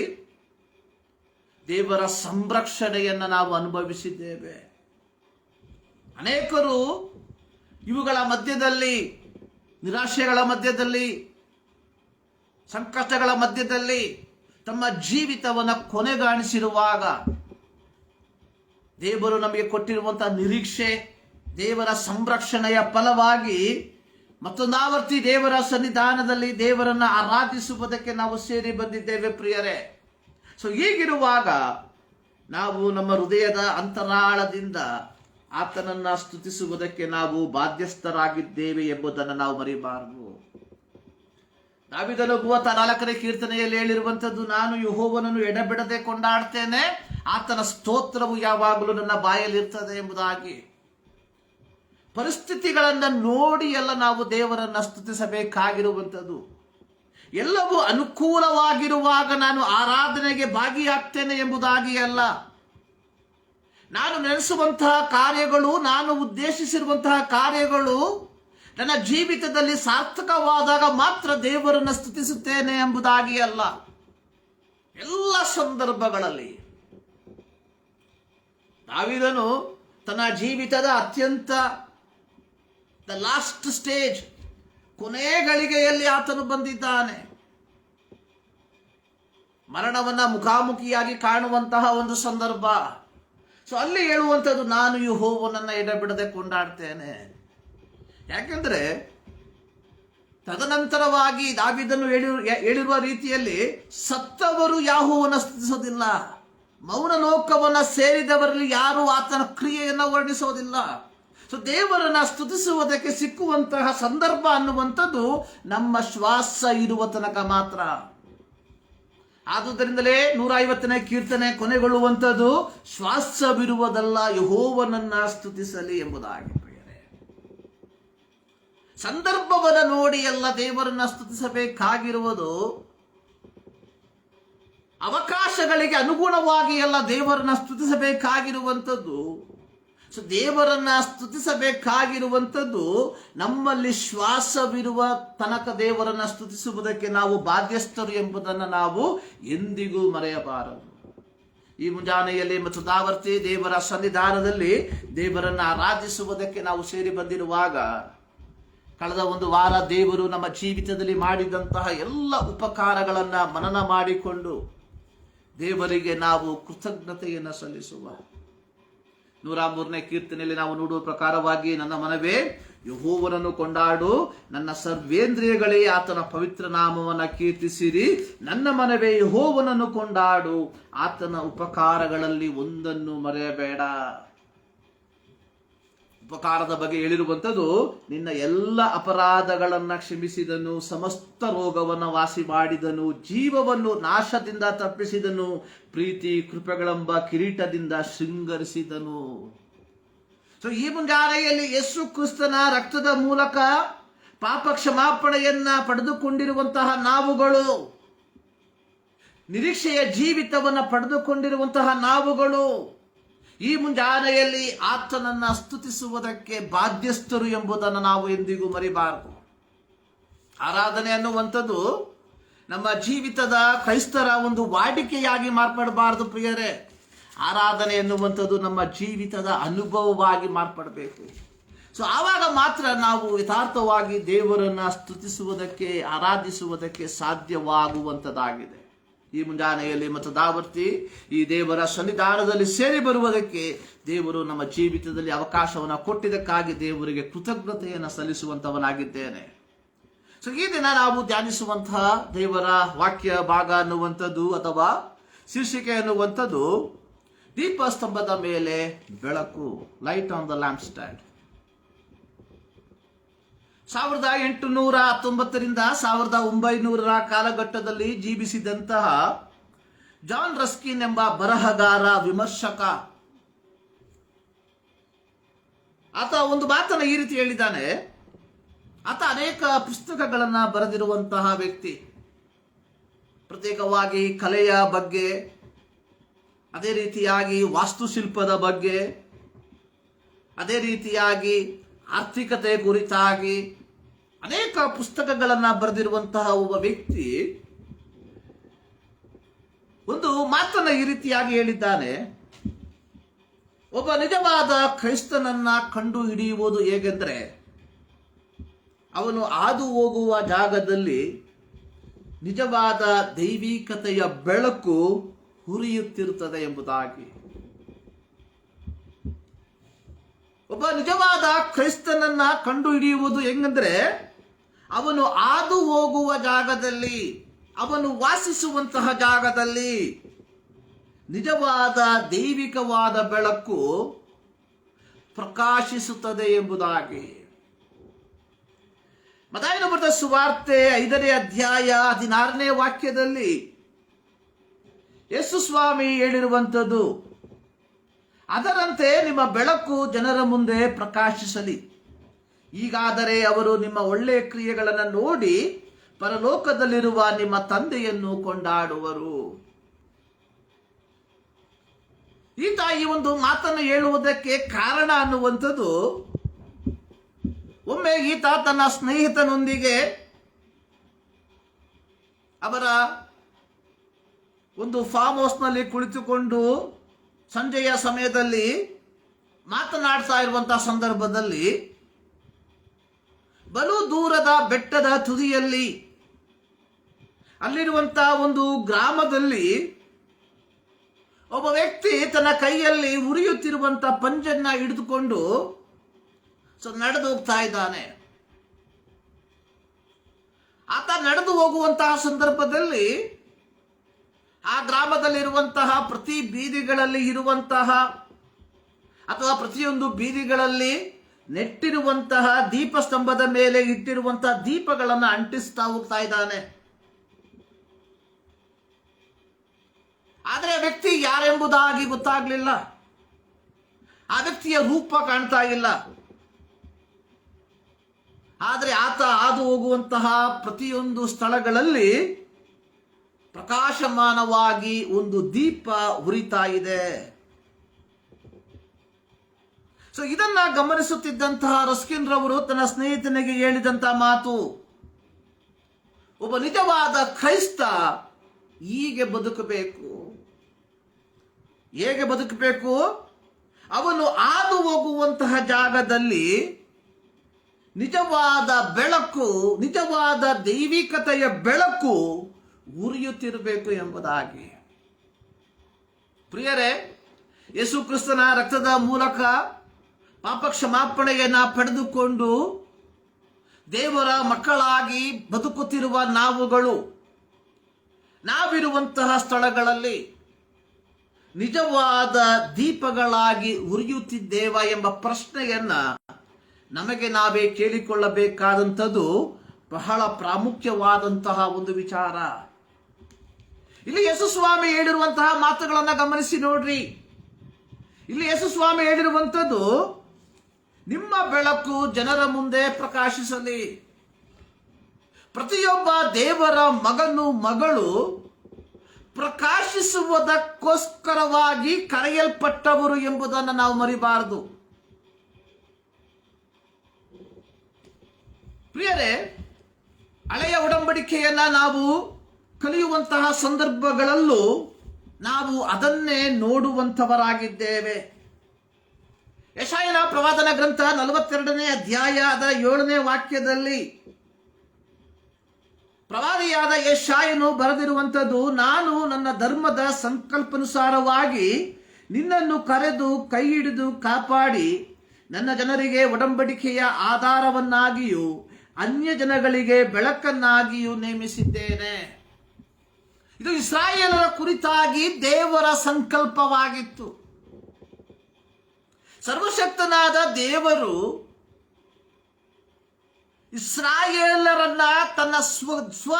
ದೇವರ ಸಂರಕ್ಷಣೆಯನ್ನು ನಾವು ಅನುಭವಿಸಿದ್ದೇವೆ. ಅನೇಕರು ಇವುಗಳ ಮಧ್ಯದಲ್ಲಿ, ನಿರಾಶೆಗಳ ಮಧ್ಯದಲ್ಲಿ, ಸಂಕಷ್ಟಗಳ ಮಧ್ಯದಲ್ಲಿ ತಮ್ಮ ಜೀವಿತವನ್ನು ಕೊನೆಗಾಣಿಸಿರುವಾಗ ದೇವರು ನಮಗೆ ಕೊಟ್ಟಿರುವಂತಹ ನಿರೀಕ್ಷೆ, ದೇವರ ಸಂರಕ್ಷಣೆಯ ಫಲವಾಗಿ ಮತ್ತೊಂದಾವರ್ತಿ ದೇವರ ಸನ್ನಿಧಾನದಲ್ಲಿ ದೇವರನ್ನು ಆರಾಧಿಸುವುದಕ್ಕೆ ನಾವು ಸೇರಿ ಬಂದಿದ್ದೇವೆ. ಪ್ರಿಯರೇ, ಸೊ ಹೀಗಿರುವಾಗ ನಾವು ನಮ್ಮ ಹೃದಯದ ಅಂತರಾಳದಿಂದ ಆತನನ್ನ ಸ್ತುತಿಸುವುದಕ್ಕೆ ನಾವು ಬಾಧ್ಯಸ್ಥರಾಗಿದ್ದೇವೆ ಎಂಬುದನ್ನು ನಾವು ಮರಿಬಾರದು. ದಾವೀದನು 34ನೇ ಕೀರ್ತನೆಯಲ್ಲಿ ಹೇಳಿರುವಂಥದ್ದು, ನಾನು ಯೆಹೋವನನ್ನು ಎಡೆಬಿಡದೆ ಕೊಂಡಾಡ್ತೇನೆ, ಆತನ ಸ್ತೋತ್ರವು ಯಾವಾಗಲೂ ನನ್ನ ಬಾಯಲ್ಲಿರ್ತದೆ ಎಂಬುದಾಗಿ. ಪರಿಸ್ಥಿತಿಗಳನ್ನು ನೋಡಿ ಎಲ್ಲ ನಾವು ದೇವರನ್ನ ಸ್ತುತಿಸಬೇಕಾಗಿರುವಂಥದ್ದು. ಎಲ್ಲವೂ ಅನುಕೂಲವಾಗಿರುವಾಗ ನಾನು ಆರಾಧನೆಗೆ ಭಾಗಿಯಾಗ್ತೇನೆ ಎಂಬುದಾಗಿ ಅಲ್ಲ. ನಾನು ನೆನೆಸುವಂತಹ ಕಾರ್ಯಗಳು, ನಾನು ಉದ್ದೇಶಿಸಿರುವಂತಹ ಕಾರ್ಯಗಳು ನನ್ನ ಜೀವಿತದಲ್ಲಿ ಸಾರ್ಥಕವಾದಾಗ ಮಾತ್ರ ದೇವರನ್ನು ಸ್ತುತಿಸುತ್ತೇನೆ ಎಂಬುದಾಗಿ ಅಲ್ಲ. ಎಲ್ಲ ಸಂದರ್ಭಗಳಲ್ಲಿ ದಾವೀದನು ತನ್ನ ಜೀವಿತದ ಅತ್ಯಂತ ದ ಲಾಸ್ಟ್ ಸ್ಟೇಜ್, ಕೊನೆ ಗಳಿಗೆಯಲ್ಲಿ ಆತನು ಬಂದಿದ್ದಾನೆ. ಮರಣವನ್ನ ಮುಖಾಮುಖಿಯಾಗಿ ಕಾಣುವಂತಹ ಒಂದು ಸಂದರ್ಭ. ಸೊ ಅಲ್ಲಿ ಹೇಳುವಂಥದ್ದು, ನಾನು ಯೆಹೋವನನ್ನ ಎಡೆಬಿಡದೆ ಕೊಂಡಾಡ್ತೇನೆ. ಯಾಕೆಂದ್ರೆ ತದನಂತರವಾಗಿ ದಾವೀದನು ಹೇಳಿರುವ ರೀತಿಯಲ್ಲಿ ಸತ್ತವರು ಯೆಹೋವನ ಸ್ತುತಿಸೋದಿಲ್ಲ, ಮೌನ ಲೋಕವನ್ನ ಸೇರಿದವರಲ್ಲಿ ಯಾರು ಆತನ ಕ್ರಿಯೆಯನ್ನು ವರ್ಣಿಸೋದಿಲ್ಲ. ಸೊ ದೇವರನ್ನ ಸ್ತುತಿಸುವುದಕ್ಕೆ ಸಿಕ್ಕುವಂತಹ ಸಂದರ್ಭ ಅನ್ನುವಂಥದ್ದು ನಮ್ಮ ಶ್ವಾಸ ಇರುವ ತನಕ ಮಾತ್ರ. ಆದುದರಿಂದಲೇ 150ನೇ ಕೀರ್ತನೆ ಕೊನೆಗೊಳ್ಳುವಂಥದ್ದು, ಶ್ವಾಸವಿರುವುದಲ್ಲ ಯೆಹೋವನನ್ನ ಸ್ತುತಿಸಲಿ ಎಂಬುದಾಗಿ. ಪ್ರಿಯರೇ, ಸಂದರ್ಭವನ್ನು ನೋಡಿ ಎಲ್ಲ ದೇವರನ್ನ ಸ್ತುತಿಸಬೇಕಾಗಿರುವುದು. ಅವಕಾಶಗಳಿಗೆ ಅನುಗುಣವಾಗಿ ಎಲ್ಲ ದೇವರನ್ನ ಸ್ತುತಿಸಬೇಕಾಗಿರುವಂಥದ್ದು. ಸೊ ದೇವರನ್ನ ಸ್ತುತಿಸಬೇಕಾಗಿರುವಂಥದ್ದು ನಮ್ಮಲ್ಲಿ ಶ್ವಾಸವಿರುವ ತನಕ ದೇವರನ್ನ ಸ್ತುತಿಸುವುದಕ್ಕೆ ನಾವು ಬಾಧ್ಯಸ್ಥರು ಎಂಬುದನ್ನು ನಾವು ಎಂದಿಗೂ ಮರೆಯಬಾರದು. ಈ ಮುಂಜಾನೆಯಲ್ಲಿ ಮತ್ತು ದಾವರ್ತಿ ದೇವರ ಸನ್ನಿಧಾನದಲ್ಲಿ ದೇವರನ್ನ ಆರಾಧಿಸುವುದಕ್ಕೆ ನಾವು ಸೇರಿ ಬಂದಿರುವಾಗ, ಕಳೆದ ಒಂದು ವಾರ ದೇವರು ನಮ್ಮ ಜೀವಿತದಲ್ಲಿ ಮಾಡಿದಂತಹ ಎಲ್ಲ ಉಪಕಾರಗಳನ್ನ ಮನನ ಮಾಡಿಕೊಂಡು ದೇವರಿಗೆ ನಾವು ಕೃತಜ್ಞತೆಯನ್ನು ಸಲ್ಲಿಸುವ. 103ನೇ ಕೀರ್ತನೆಯಲ್ಲಿ ನಾವು ನೋಡುವ ಪ್ರಕಾರವಾಗಿ, ನನ್ನ ಮನವೇ ಯೆಹೋವನನ್ನು ಕೊಂಡಾಡು, ನನ್ನ ಸರ್ವೇಂದ್ರಿಯಗಳೇ ಆತನ ಪವಿತ್ರ ನಾಮವನ್ನು ಕೀರ್ತಿಸಿರಿ. ನನ್ನ ಮನವೇ ಯೆಹೋವನನ್ನು ಕೊಂಡಾಡು, ಆತನ ಉಪಕಾರಗಳಲ್ಲಿ ಒಂದನ್ನು ಮರೆಯಬೇಡ. ಉಪಕಾರದ ಬಗ್ಗೆ ಹೇಳಿರುವಂಥದ್ದು, ನಿನ್ನ ಎಲ್ಲ ಅಪರಾಧಗಳನ್ನ ಕ್ಷಮಿಸಿದನು, ಸಮಸ್ತ ರೋಗವನ್ನು ವಾಸಿ ಮಾಡಿದನು, ಜೀವವನ್ನು ನಾಶದಿಂದ ತಪ್ಪಿಸಿದನು, ಪ್ರೀತಿ ಕೃಪೆಗಳೆಂಬ ಕಿರೀಟದಿಂದ ಶೃಂಗರಿಸಿದನು. ಸೊ ಈ ಮುಂಜಾನೆಯಲ್ಲಿ ಯೇಸು ಕ್ರಿಸ್ತನ ರಕ್ತದ ಮೂಲಕ ಪಾಪ ಕ್ಷಮಾಪಣೆಯನ್ನ ಪಡೆದುಕೊಂಡಿರುವಂತಹ ನಾವುಗಳು, ನಿರೀಕ್ಷೆಯ ಜೀವಿತವನ್ನು ಪಡೆದುಕೊಂಡಿರುವಂತಹ ನಾವುಗಳು ಈ ಮುಂಜಾನೆಯಲ್ಲಿ ಆತನನ್ನ ಸ್ತುತಿಸುವುದಕ್ಕೆ ಬಾಧ್ಯಸ್ಥರು ಎಂಬುದನ್ನು ನಾವು ಎಂದಿಗೂ ಮರಿಬಾರದು. ಆರಾಧನೆ ಅನ್ನುವಂಥದ್ದು ನಮ್ಮ ಜೀವಿತದ ಕ್ರೈಸ್ತರ ಒಂದು ವಾಡಿಕೆಯಾಗಿ ಮಾರ್ಪಡಬಾರದು ಪ್ರಿಯರೇ. ಆರಾಧನೆ ಎನ್ನುವಂಥದ್ದು ನಮ್ಮ ಜೀವಿತದ ಅನುಭವವಾಗಿ ಮಾರ್ಪಡಬೇಕು. ಸೊ ಆವಾಗ ಮಾತ್ರ ನಾವು ಯಥಾರ್ಥವಾಗಿ ದೇವರನ್ನ ಸ್ತುತಿಸುವುದಕ್ಕೆ, ಆರಾಧಿಸುವುದಕ್ಕೆ ಸಾಧ್ಯವಾಗುವಂಥದ್ದಾಗಿದೆ. ಈ ಮುಂಜಾನೆಯಲ್ಲಿ ಮತದಾವರ್ತಿ ಈ ದೇವರ ಸನ್ನಿಧಾನದಲ್ಲಿ ಸೇರಿ ಬರುವುದಕ್ಕೆ ದೇವರು ನಮ್ಮ ಜೀವಿತದಲ್ಲಿ ಅವಕಾಶವನ್ನು ಕೊಟ್ಟಿದ್ದಕ್ಕಾಗಿ ದೇವರಿಗೆ ಕೃತಜ್ಞತೆಯನ್ನು ಸಲ್ಲಿಸುವಂತವನಾಗಿದ್ದೇನೆ. ಸೊ ಈ ದಿನ ನಾವು ಧ್ಯಾನಿಸುವಂತಹ ದೇವರ ವಾಕ್ಯ ಭಾಗ ಅನ್ನುವಂಥದ್ದು ಅಥವಾ ಶೀರ್ಷಿಕೆ ಅನ್ನುವಂಥದ್ದು ದೀಪಸ್ತಂಭದ ಮೇಲೆ ಬೆಳಕು, light on the lamp stand. 1819ರಿಂದ 1900 ಕಾಲಘಟ್ಟದಲ್ಲಿ ಜೀವಿಸಿದಂತಹ ಜಾನ್ ರಸ್ಕಿನ್ ಎಂಬ ಬರಹಗಾರ, ವಿಮರ್ಶಕ, ಆತ ಒಂದು ಮಾತನ್ನು ಈ ರೀತಿ ಹೇಳಿದ್ದಾನೆ. ಆತ ಅನೇಕ ಪುಸ್ತಕಗಳನ್ನು ಬರೆದಿರುವಂತಹ ವ್ಯಕ್ತಿ. ಪ್ರತ್ಯೇಕವಾಗಿ ಕಲೆಯ ಬಗ್ಗೆ, ಅದೇ ರೀತಿಯಾಗಿ ವಾಸ್ತುಶಿಲ್ಪದ ಬಗ್ಗೆ, ಅದೇ ರೀತಿಯಾಗಿ ಆರ್ಥಿಕತೆ ಕುರಿತಾಗಿ ಅನೇಕ ಪುಸ್ತಕಗಳನ್ನು ಬರೆದಿರುವಂತಹ ಒಬ್ಬ ವ್ಯಕ್ತಿ ಒಂದು ಮಾತನ್ನ ಈ ರೀತಿಯಾಗಿ ಹೇಳಿದ್ದಾನೆ. ಒಬ್ಬ ನಿಜವಾದ ಕ್ರೈಸ್ತನನ್ನ ಕಂಡು ಹಿಡಿಯುವುದು ಹೇಗೆಂದರೆ, ಅವನು ಹಾದು ಹೋಗುವ ಜಾಗದಲ್ಲಿ ನಿಜವಾದ ದೈವಿಕತೆಯ ಬೆಳಕು ಹುರಿಯುತ್ತಿರುತ್ತದೆ ಎಂಬುದಾಗಿ. ಒಬ್ಬ ನಿಜವಾದ ಕ್ರೈಸ್ತನನ್ನ ಕಂಡು ಹಿಡಿಯುವುದು ಹೆಂಗಂದ್ರೆ, ಅವನು ಹಾದು ಹೋಗುವ ಜಾಗದಲ್ಲಿ, ಅವನು ವಾಸಿಸುವಂತಹ ಜಾಗದಲ್ಲಿ ನಿಜವಾದ ದೈವಿಕವಾದ ಬೆಳಕು ಪ್ರಕಾಶಿಸುತ್ತದೆ ಎಂಬುದಾಗಿ. ಮತ್ತಾಯನ ಬರೆದ ಸುವಾರ್ತೆ 5ನೇ ಅಧ್ಯಾಯ 16ನೇ ವಾಕ್ಯದಲ್ಲಿ ಯೇಸು ಸ್ವಾಮಿ ಹೇಳಿರುವಂಥದ್ದು, ಅದರಂತೆ ನಿಮ್ಮ ಬೆಳಕು ಜನರ ಮುಂದೆ ಪ್ರಕಾಶಿಸಲಿ, ಹೀಗಾದರೆ ಅವರು ನಿಮ್ಮ ಒಳ್ಳೆಯ ಕ್ರಿಯೆಗಳನ್ನು ನೋಡಿ ಪರಲೋಕದಲ್ಲಿರುವ ನಿಮ್ಮ ತಂದೆಯನ್ನು ಕೊಂಡಾಡುವರು. ಈತ ಈ ಒಂದು ಮಾತನ್ನು ಹೇಳುವುದಕ್ಕೆ ಕಾರಣ ಅನ್ನುವಂಥದ್ದು, ಒಮ್ಮೆ ಈತ ತನ್ನ ಸ್ನೇಹಿತನೊಂದಿಗೆ ಅವರ ಒಂದು ಫಾರ್ಮ್ ಹೌಸ್ನಲ್ಲಿ ಕುಳಿತುಕೊಂಡು ಸಂಜೆಯ ಸಮಯದಲ್ಲಿ ಮಾತನಾಡ್ತಾ ಇರುವಂತಹ ಸಂದರ್ಭದಲ್ಲಿ ಬಲು ದೂರದ ಬೆಟ್ಟದ ತುದಿಯಲ್ಲಿ ಅಲ್ಲಿರುವಂತಹ ಒಂದು ಗ್ರಾಮದಲ್ಲಿ ಒಬ್ಬ ವ್ಯಕ್ತಿ ತನ್ನ ಕೈಯಲ್ಲಿ ಉರಿಯುತ್ತಿರುವಂತಹ ಪಂಜನ್ನ ಹಿಡಿದುಕೊಂಡು ನಡೆದು ಹೋಗ್ತಾ ಇದ್ದಾನೆ. ಆತ ನಡೆದು ಹೋಗುವಂತಹ ಸಂದರ್ಭದಲ್ಲಿ ಆ ಗ್ರಾಮದಲ್ಲಿರುವಂತಹ ಪ್ರತಿ ಬೀದಿಗಳಲ್ಲಿ ಇರುವಂತಹ ಅಥವಾ ಪ್ರತಿಯೊಂದು ಬೀದಿಗಳಲ್ಲಿ ನೆಟ್ಟಿರುವಂತಹ ದೀಪಸ್ತಂಭದ ಮೇಲೆ ಇಟ್ಟಿರುವಂತಹ ದೀಪಗಳನ್ನು ಅಂಟಿಸ್ತಾ ಹೋಗ್ತಾ ಇದ್ದಾನೆ. ಆದರೆ ಆ ವ್ಯಕ್ತಿ ಯಾರೆಂಬುದಾಗಿ ಗೊತ್ತಾಗ್ಲಿಲ್ಲ. ಆ ವ್ಯಕ್ತಿಯ ರೂಪ ಕಾಣ್ತಾ ಇಲ್ಲ. ಆದರೆ ಆತ ಹಾದು ಹೋಗುವಂತಹ ಪ್ರತಿಯೊಂದು ಸ್ಥಳಗಳಲ್ಲಿ ಪ್ರಕಾಶಮಾನವಾಗಿ ಒಂದು ದೀಪ ಉರಿತಾ ಇದೆ. ಸೊ ಇದನ್ನ ಗಮನಿಸುತ್ತಿದ್ದಂತಹ ರಸ್ಕಿನ್ ರವರು ತನ್ನ ಸ್ನೇಹಿತನಿಗೆ ಹೇಳಿದಂತಹ ಮಾತು, ಒಬ್ಬ ನಿಜವಾದ ಕ್ರೈಸ್ತ ಹೀಗೆ ಬದುಕಬೇಕು. ಹೇಗೆ ಬದುಕಬೇಕು? ಅವನು ಹಾದು ಹೋಗುವಂತಹ ಜಾಗದಲ್ಲಿ ನಿಜವಾದ ಬೆಳಕು, ನಿಜವಾದ ದೈವಿಕತೆಯ ಬೆಳಕು ಉರಿಯುತ್ತಿರಬೇಕು ಎಂಬುದಾಗಿ. ಪ್ರಿಯರೇ, ಯೇಸು ಕ್ರಿಸ್ತನ ರಕ್ತದ ಮೂಲಕ ಪಾಪ ಕ್ಷಮಾಪಣೆಯನ್ನ ಪಡೆದುಕೊಂಡು ದೇವರ ಮಕ್ಕಳಾಗಿ ಬದುಕುತ್ತಿರುವ ನಾವಿರುವಂತಹ ಸ್ಥಳಗಳಲ್ಲಿ ನಿಜವಾದ ದೀಪಗಳಾಗಿ ಉರಿಯುತ್ತಿದ್ದೇವ ಎಂಬ ಪ್ರಶ್ನೆಯನ್ನ ನಮಗೆ ನಾವೇ ಕೇಳಿಕೊಳ್ಳಬೇಕಾದಂಥದ್ದು ಬಹಳ ಪ್ರಾಮುಖ್ಯವಾದಂತಹ ಒಂದು ವಿಚಾರ. ಇಲ್ಲಿ ಯೇಸು ಸ್ವಾಮಿ ಹೇಳಿರುವಂತಹ ಮಾತುಗಳನ್ನು ಗಮನಿಸಿ ನೋಡ್ರಿ. ಇಲ್ಲಿ ಯೇಸು ಸ್ವಾಮಿ ಹೇಳಿರುವಂಥದ್ದು, ನಿಮ್ಮ ಬೆಳಕು ಜನರ ಮುಂದೆ ಪ್ರಕಾಶಿಸಲಿ. ಪ್ರತಿಯೊಬ್ಬ ದೇವರ ಮಗನು ಮಗಳು ಪ್ರಕಾಶಿಸುವುದಕ್ಕೋಸ್ಕರವಾಗಿ ಕರೆಯಲ್ಪಟ್ಟವರು ಎಂಬುದನ್ನು ನಾವು ಮರಿಬಾರದು. ಪ್ರಿಯರೇ, ಹಳೆಯ ಒಡಂಬಡಿಕೆಯನ್ನ ನಾವು ಕಲಿಯುವಂತಹ ಸಂದರ್ಭಗಳಲ್ಲೂ ನಾವು ಅದನ್ನೇ ನೋಡುವಂಥವರಾಗಿದ್ದೇವೆ. ಯೆಶಾಯನ ಪ್ರವಾದನ ಗ್ರಂಥ 42ನೇ ಅಧ್ಯಾಯ ಅದರ 7ನೇ ವಾಕ್ಯದಲ್ಲಿ ಪ್ರವಾದಿಯಾದ ಯೆಶಾಯನು ಬರೆದಿರುವಂಥದ್ದು, ನಾನು ನನ್ನ ಧರ್ಮದ ಸಂಕಲ್ಪನುಸಾರವಾಗಿ ನಿನ್ನನ್ನು ಕರೆದು ಕೈ ಹಿಡಿದು ಕಾಪಾಡಿ ನನ್ನ ಜನರಿಗೆ ಒಡಂಬಡಿಕೆಯ ಆಧಾರವನ್ನಾಗಿಯೂ ಅನ್ಯ ಜನಗಳಿಗೆ ಬೆಳಕನ್ನಾಗಿಯೂ ನೇಮಿಸಿದ್ದೇನೆ. ಇದು ಇಸ್ರಾಯೇಲರ ಕುರಿತಾಗಿ ದೇವರ ಸಂಕಲ್ಪವಾಗಿತ್ತು. ಸರ್ವಶಕ್ತನಾದ ದೇವರು ಇಸ್ರಾಯೇಲರನ್ನ ತನ್ನ ಸ್ವ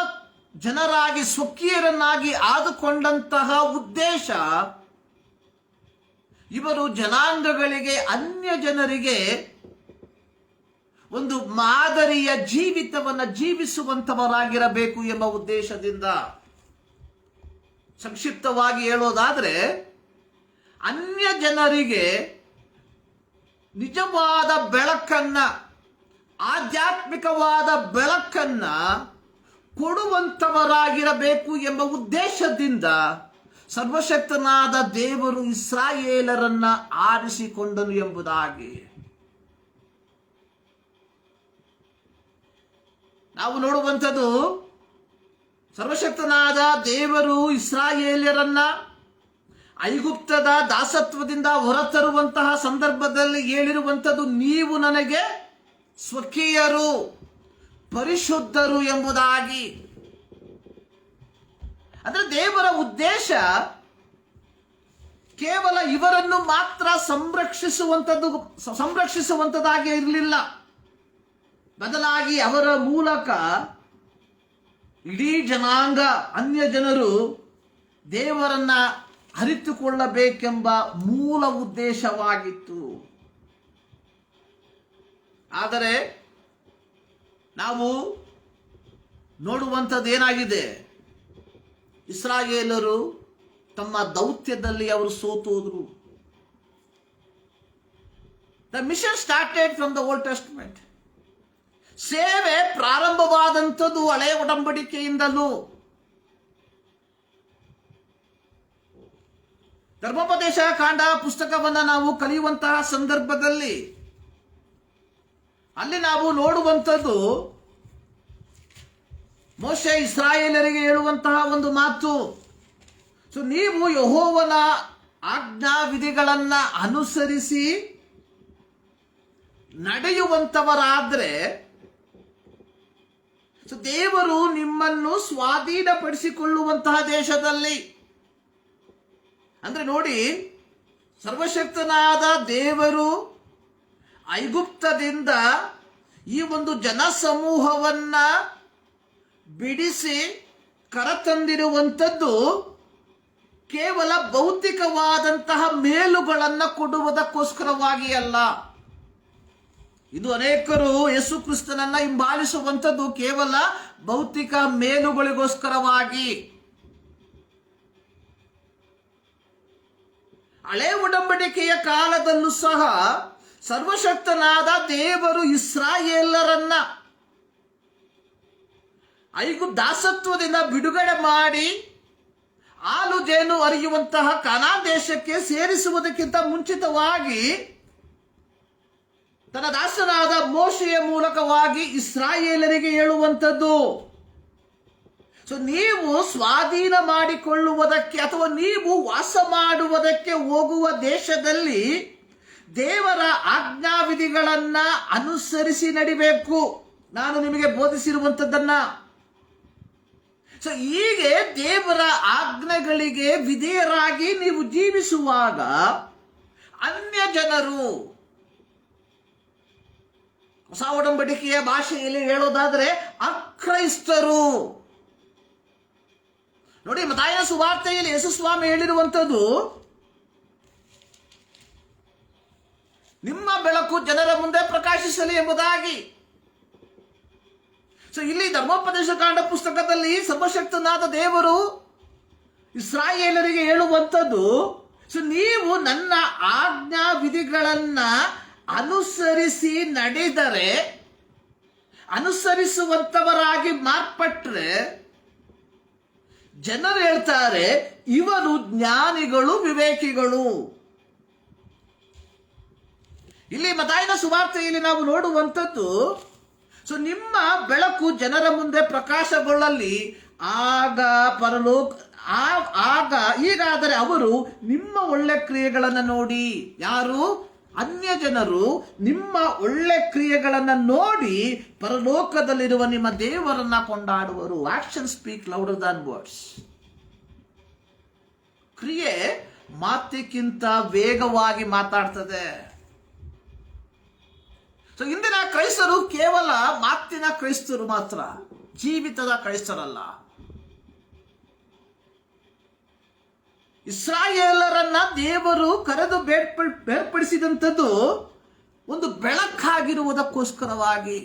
ಜನರಾಗಿ ಸ್ವಕೀಯರನ್ನಾಗಿ ಆದುಕೊಂಡಂತಹ ಉದ್ದೇಶ, ಇವರು ಜನಾಂಗಗಳಿಗೆ, ಅನ್ಯ ಜನರಿಗೆ ಒಂದು ಮಾದರಿಯ ಜೀವಿತವನ್ನು ಜೀವಿಸುವಂತವರಾಗಿರಬೇಕು ಎಂಬ ಉದ್ದೇಶದಿಂದ. ಸಂಕ್ಷಿಪ್ತವಾಗಿ ಹೇಳೋದಾದ್ರೆ, ಅನ್ಯ ಜನರಿಗೆ ನಿಜವಾದ ಬೆಳಕನ್ನ, ಆಧ್ಯಾತ್ಮಿಕವಾದ ಬೆಳಕನ್ನ ಕೊಡುವಂತವರಾಗಿರಬೇಕು ಎಂಬ ಉದ್ದೇಶದಿಂದ ಸರ್ವಶಕ್ತನಾದ ದೇವರು ಇಸ್ರಾಯೇಲರನ್ನ ಆರಿಸಿಕೊಂಡನು ಎಂಬುದಾಗಿ ನಾವು ನೋಡುವಂಥದ್ದು. ಸರ್ವಶಕ್ತನಾದ ದೇವರು ಇಸ್ರಾಯೇಲ್ಯರನ್ನ ಐಗುಪ್ತದ ದಾಸತ್ವದಿಂದ ಹೊರತರುವಂತಹ ಸಂದರ್ಭದಲ್ಲಿ ಹೇಳಿರುವಂಥದ್ದು, ನೀವು ನನಗೆ ಸ್ವಕೀಯರು, ಪರಿಶುದ್ಧರು ಎಂಬುದಾಗಿ. ಅಂದ್ರೆ ದೇವರ ಉದ್ದೇಶ ಕೇವಲ ಇವರನ್ನು ಮಾತ್ರ ಸಂರಕ್ಷಿಸುವಂತದ್ದಾಗಿ ಇರಲಿಲ್ಲ. ಬದಲಾಗಿ ಅವರ ಮೂಲಕ ಇಡೀ ಜನಾಂಗ, ಅನ್ಯ ಜನರು ದೇವರನ್ನ ಅರಿತುಕೊಳ್ಳಬೇಕೆಂಬ ಮೂಲ ಉದ್ದೇಶವಾಗಿತ್ತು. ಆದರೆ ನಾವು ನೋಡುವಂಥದ್ದು ಏನಾಗಿದೆ, ಇಸ್ರಾಯೇಲರು ತಮ್ಮ ದೌತ್ಯದಲ್ಲಿ ಅವರು ಸೋತೋದ್ರು. The mission started from the Old Testament. ಸೇವೆ ಪ್ರಾರಂಭವಾದಂಥದ್ದು ಹಳೆಯ ಒಡಂಬಡಿಕೆಯಿಂದಲೂ. ಧರ್ಮೋಪದೇಶ ಕಾಂಡ ಪುಸ್ತಕವನ್ನು ನಾವು ಕಲಿಯುವಂತಹ ಸಂದರ್ಭದಲ್ಲಿ ಅಲ್ಲಿ ನಾವು ನೋಡುವಂಥದ್ದು, ಮೋಶೆ ಇಸ್ರಾಯೇಲರಿಗೆ ಹೇಳುವಂತಹ ಒಂದು ಮಾತು, ನೀವು ಯೆಹೋವನ ಆಜ್ಞಾ ವಿಧಿಗಳನ್ನ ಅನುಸರಿಸಿ ನಡೆಯುವಂತವರಾದ್ರೆ ದೇವರು ನಿಮ್ಮನ್ನು ಸ್ವಾಧೀನಪಡಿಸಿಕೊಳ್ಳುವಂತಹ ದೇಶದಲ್ಲಿ. ಅಂದ್ರೆ ನೋಡಿ, ಸರ್ವಶಕ್ತನಾದ ದೇವರು ಐಗುಪ್ತದಿಂದ ಈ ಒಂದು ಜನಸಮೂಹವನ್ನ ಬಿಡಿಸಿ ಕರತಂದಿರುವಂಥದ್ದು ಕೇವಲ ಭೌತಿಕವಾದಂತಹ ಮೇಲುಗಳನ್ನು ಕೊಡುವುದಕ್ಕೋಸ್ಕರವಾಗಿ ಅಲ್ಲ. ಇದು ಅನೇಕರು ಯೇಸು ಕ್ರಿಸ್ತನನ್ನ ಹಿಂಬಾಲಿಸುವಂಥದ್ದು ಕೇವಲ ಭೌತಿಕ ಮೇಲುಗಳಿಗೋಸ್ಕರವಾಗಿ. ಹಳೆ ಒಡಂಬಡಿಕೆಯ ಕಾಲದಲ್ಲೂ ಸಹ ಸರ್ವಶಕ್ತನಾದ ದೇವರು ಇಸ್ರಾಯೇಲರನ್ನ ದಾಸತ್ವದಿಂದ ಬಿಡುಗಡೆ ಮಾಡಿ ಹಾಲು ಜೇನು ಹರಿಯುವಂತಹ ಕಾನಾನ್ ದೇಶಕ್ಕೆ ಸೇರಿಸುವುದಕ್ಕಿಂತ ಮುಂಚಿತವಾಗಿ ತನ್ನ ದಾಸನಾದ ಮೋಶೆಯ ಮೂಲಕವಾಗಿ ಇಸ್ರಾಯೇಲರಿಗೆ ಹೇಳುವಂಥದ್ದು, ನೀವು ಸ್ವಾಧೀನ ಮಾಡಿಕೊಳ್ಳುವುದಕ್ಕೆ ಅಥವಾ ನೀವು ವಾಸ ಮಾಡುವುದಕ್ಕೆ ಹೋಗುವ ದೇಶದಲ್ಲಿ ದೇವರ ಆಜ್ಞಾವಿಧಿಗಳನ್ನ ಅನುಸರಿಸಿ ನಡಿಬೇಕು, ನಾನು ನಿಮಗೆ ಬೋಧಿಸಿರುವಂಥದ್ದನ್ನ. ಹೀಗೆ ದೇವರ ಆಜ್ಞೆಗಳಿಗೆ ವಿಧೇಯರಾಗಿ ನೀವು ಜೀವಿಸುವಾಗ ಅನ್ಯ ಜನರು ಹೊಸ ಒಡಂಬಡಿಕೆಯ ಭಾಷೆಯಲ್ಲಿ ಹೇಳೋದಾದ್ರೆ ಅಕ್ರೈಸ್ತರು. ನೋಡಿ, ಮತ್ತಾಯನ ಸುವಾರ್ತೆಯಲ್ಲಿ ಯೇಸು ಸ್ವಾಮಿ ಹೇಳಿರುವಂಥದ್ದು, ನಿಮ್ಮ ಬೆಳಕು ಜನರ ಮುಂದೆ ಪ್ರಕಾಶಿಸಲಿ ಎಂಬುದಾಗಿ. ಸೊ ಇಲ್ಲಿ ಧರ್ಮೋಪದೇಶ ಕಾಂಡ ಪುಸ್ತಕದಲ್ಲಿ ಸರ್ವಶಕ್ತನಾದ ದೇವರು ಇಸ್ರಾಯೇಲರಿಗೆ ಹೇಳುವಂಥದ್ದು, ಸೊ ನೀವು ನನ್ನ ಆಜ್ಞಾ ವಿಧಿಗಳನ್ನ ಅನುಸರಿಸಿ ನಡೆದರೆ, ಅನುಸರಿಸುವಂತವರಾಗಿ ಮಾರ್ಪಟ್ರೆ ಜನರು ಹೇಳ್ತಾರೆ ಇವರು ಜ್ಞಾನಿಗಳು, ವಿವೇಕಿಗಳು. ಇಲ್ಲಿ ಮತ್ತಾಯನ ಸುವಾರ್ತೆಯಲ್ಲಿ ನಾವು ನೋಡುವಂಥದ್ದು, ಸೊ ನಿಮ್ಮ ಬೆಳಕು ಜನರ ಮುಂದೆ ಪ್ರಕಾಶಗೊಳ್ಳಲಿ, ಆಗ ಹೀಗಾದರೆ ಅವರು ನಿಮ್ಮ ಒಳ್ಳೆ ಕ್ರಿಯೆಗಳನ್ನು ನೋಡಿ. ಯಾರು? ಅನ್ಯ ಜನರು ನಿಮ್ಮ ಒಳ್ಳೆ ಕ್ರಿಯೆಗಳನ್ನು ನೋಡಿ ಪರಲೋಕದಲ್ಲಿರುವ ನಿಮ್ಮ ದೇವರನ್ನ ಕೊಂಡಾಡುವರು. Action speak louder than words. ಕ್ರಿಯೆ ಮಾತಿಗಿಂತ ವೇಗವಾಗಿ ಮಾತಾಡ್ತದೆ. ಸೊ ಇಂದಿನ ಕ್ರೈಸ್ತರು ಕೇವಲ ಮಾತಿನ ಕ್ರೈಸ್ತರು ಮಾತ್ರ, ಜೀವಿತದ ಕ್ರೈಸ್ತರಲ್ಲ. ಇಸ್ರಾಯೇಲರನ್ನ ದೇವರು ಕರೆದು ಬೇರ್ಪಡಿಸಿದಂಥದ್ದು ಒಂದು ಬೆಳಕಾಗಿರುವುದಕ್ಕೋಸ್ಕರವಾಗಿ.